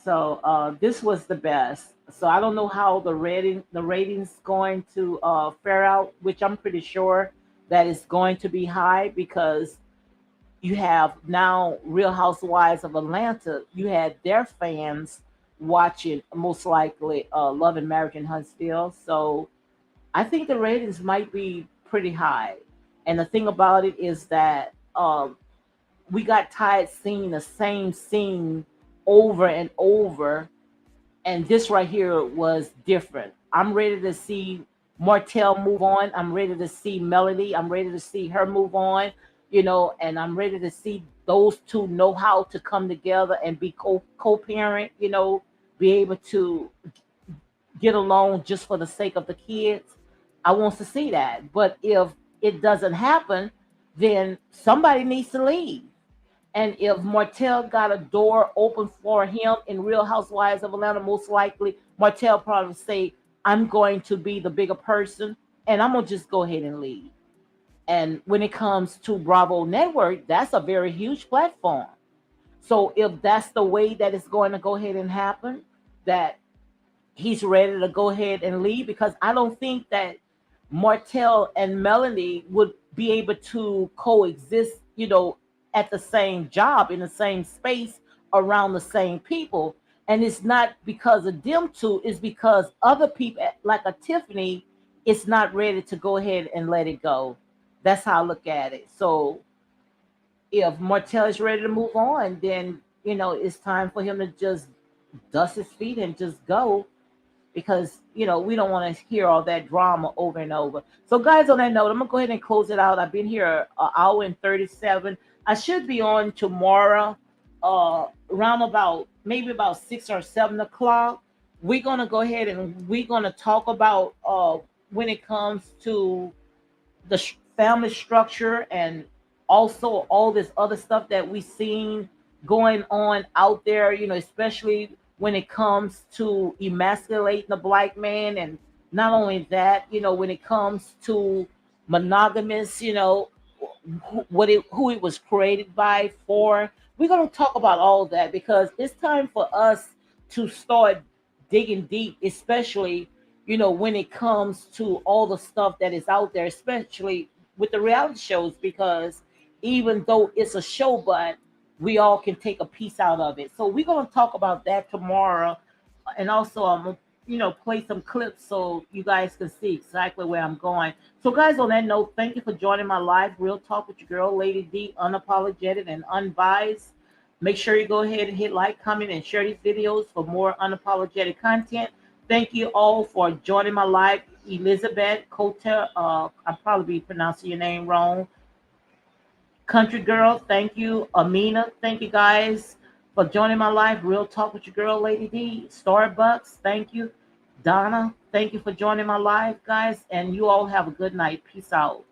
So this was the best. So I don't know how the ratings going to fare out, which I'm pretty sure that it's going to be high because you have now Real Housewives of Atlanta. You had their fans watching most likely Love and Marriage in Huntsville. So I think the ratings might be pretty high. And the thing about it is that we got tired seeing the same scene over and over, and this right here was different. I'm ready to see Martell move on. I'm ready to see Melody. I'm ready to see her move on, and I'm ready to see those two know how to come together and be co-parent, be able to get along just for the sake of the kids. I want to see that. But if it doesn't happen, then somebody needs to leave. And if Martell got a door open for him in Real Housewives of Atlanta, most likely Martell probably say, I'm going to be the bigger person and I'm gonna just go ahead and leave. And when it comes to Bravo Network, that's a very huge platform. So if that's the way that it's going to go ahead and happen, that he's ready to go ahead and leave, because I don't think that Martell and Melanie would be able to coexist, at the same job in the same space around the same people. And it's not because of them two, it's because other people like a Tiffany is not ready to go ahead and let it go. That's how I look at it. So if Martell is ready to move on, then it's time for him to just dust his feet and just go, because we don't want to hear all that drama over and over. So, guys, on that note, I'm gonna go ahead and close it out. I've been here an hour and 37. I should be on tomorrow, around about maybe about 6 or 7 o'clock. We're gonna go ahead and we're gonna talk about when it comes to the family structure, and also all this other stuff that we seen going on out there, especially when it comes to emasculating the black man. And not only that, when it comes to monogamous, who it was created by for. We're going to talk about all that because it's time for us to start digging deep, especially when it comes to all the stuff that is out there, especially with the reality shows, because even though it's a show, but we all can take a piece out of it. So we're going to talk about that tomorrow, and also I'm gonna play some clips so you guys can see exactly where I'm going. So, guys, on that note, thank you for joining my live Real Talk with your girl, Lady D, unapologetic and unbiased. Make sure you go ahead and hit like, comment, and share these videos for more unapologetic content. Thank you all for joining my live. Elizabeth Cote, I'll probably be pronouncing your name wrong. Country Girl, thank you. Amina, thank you guys for joining my live. Real Talk with your girl, Lady D. Starbucks, thank you. Donna, thank you for joining my live, guys. And you all have a good night. Peace out.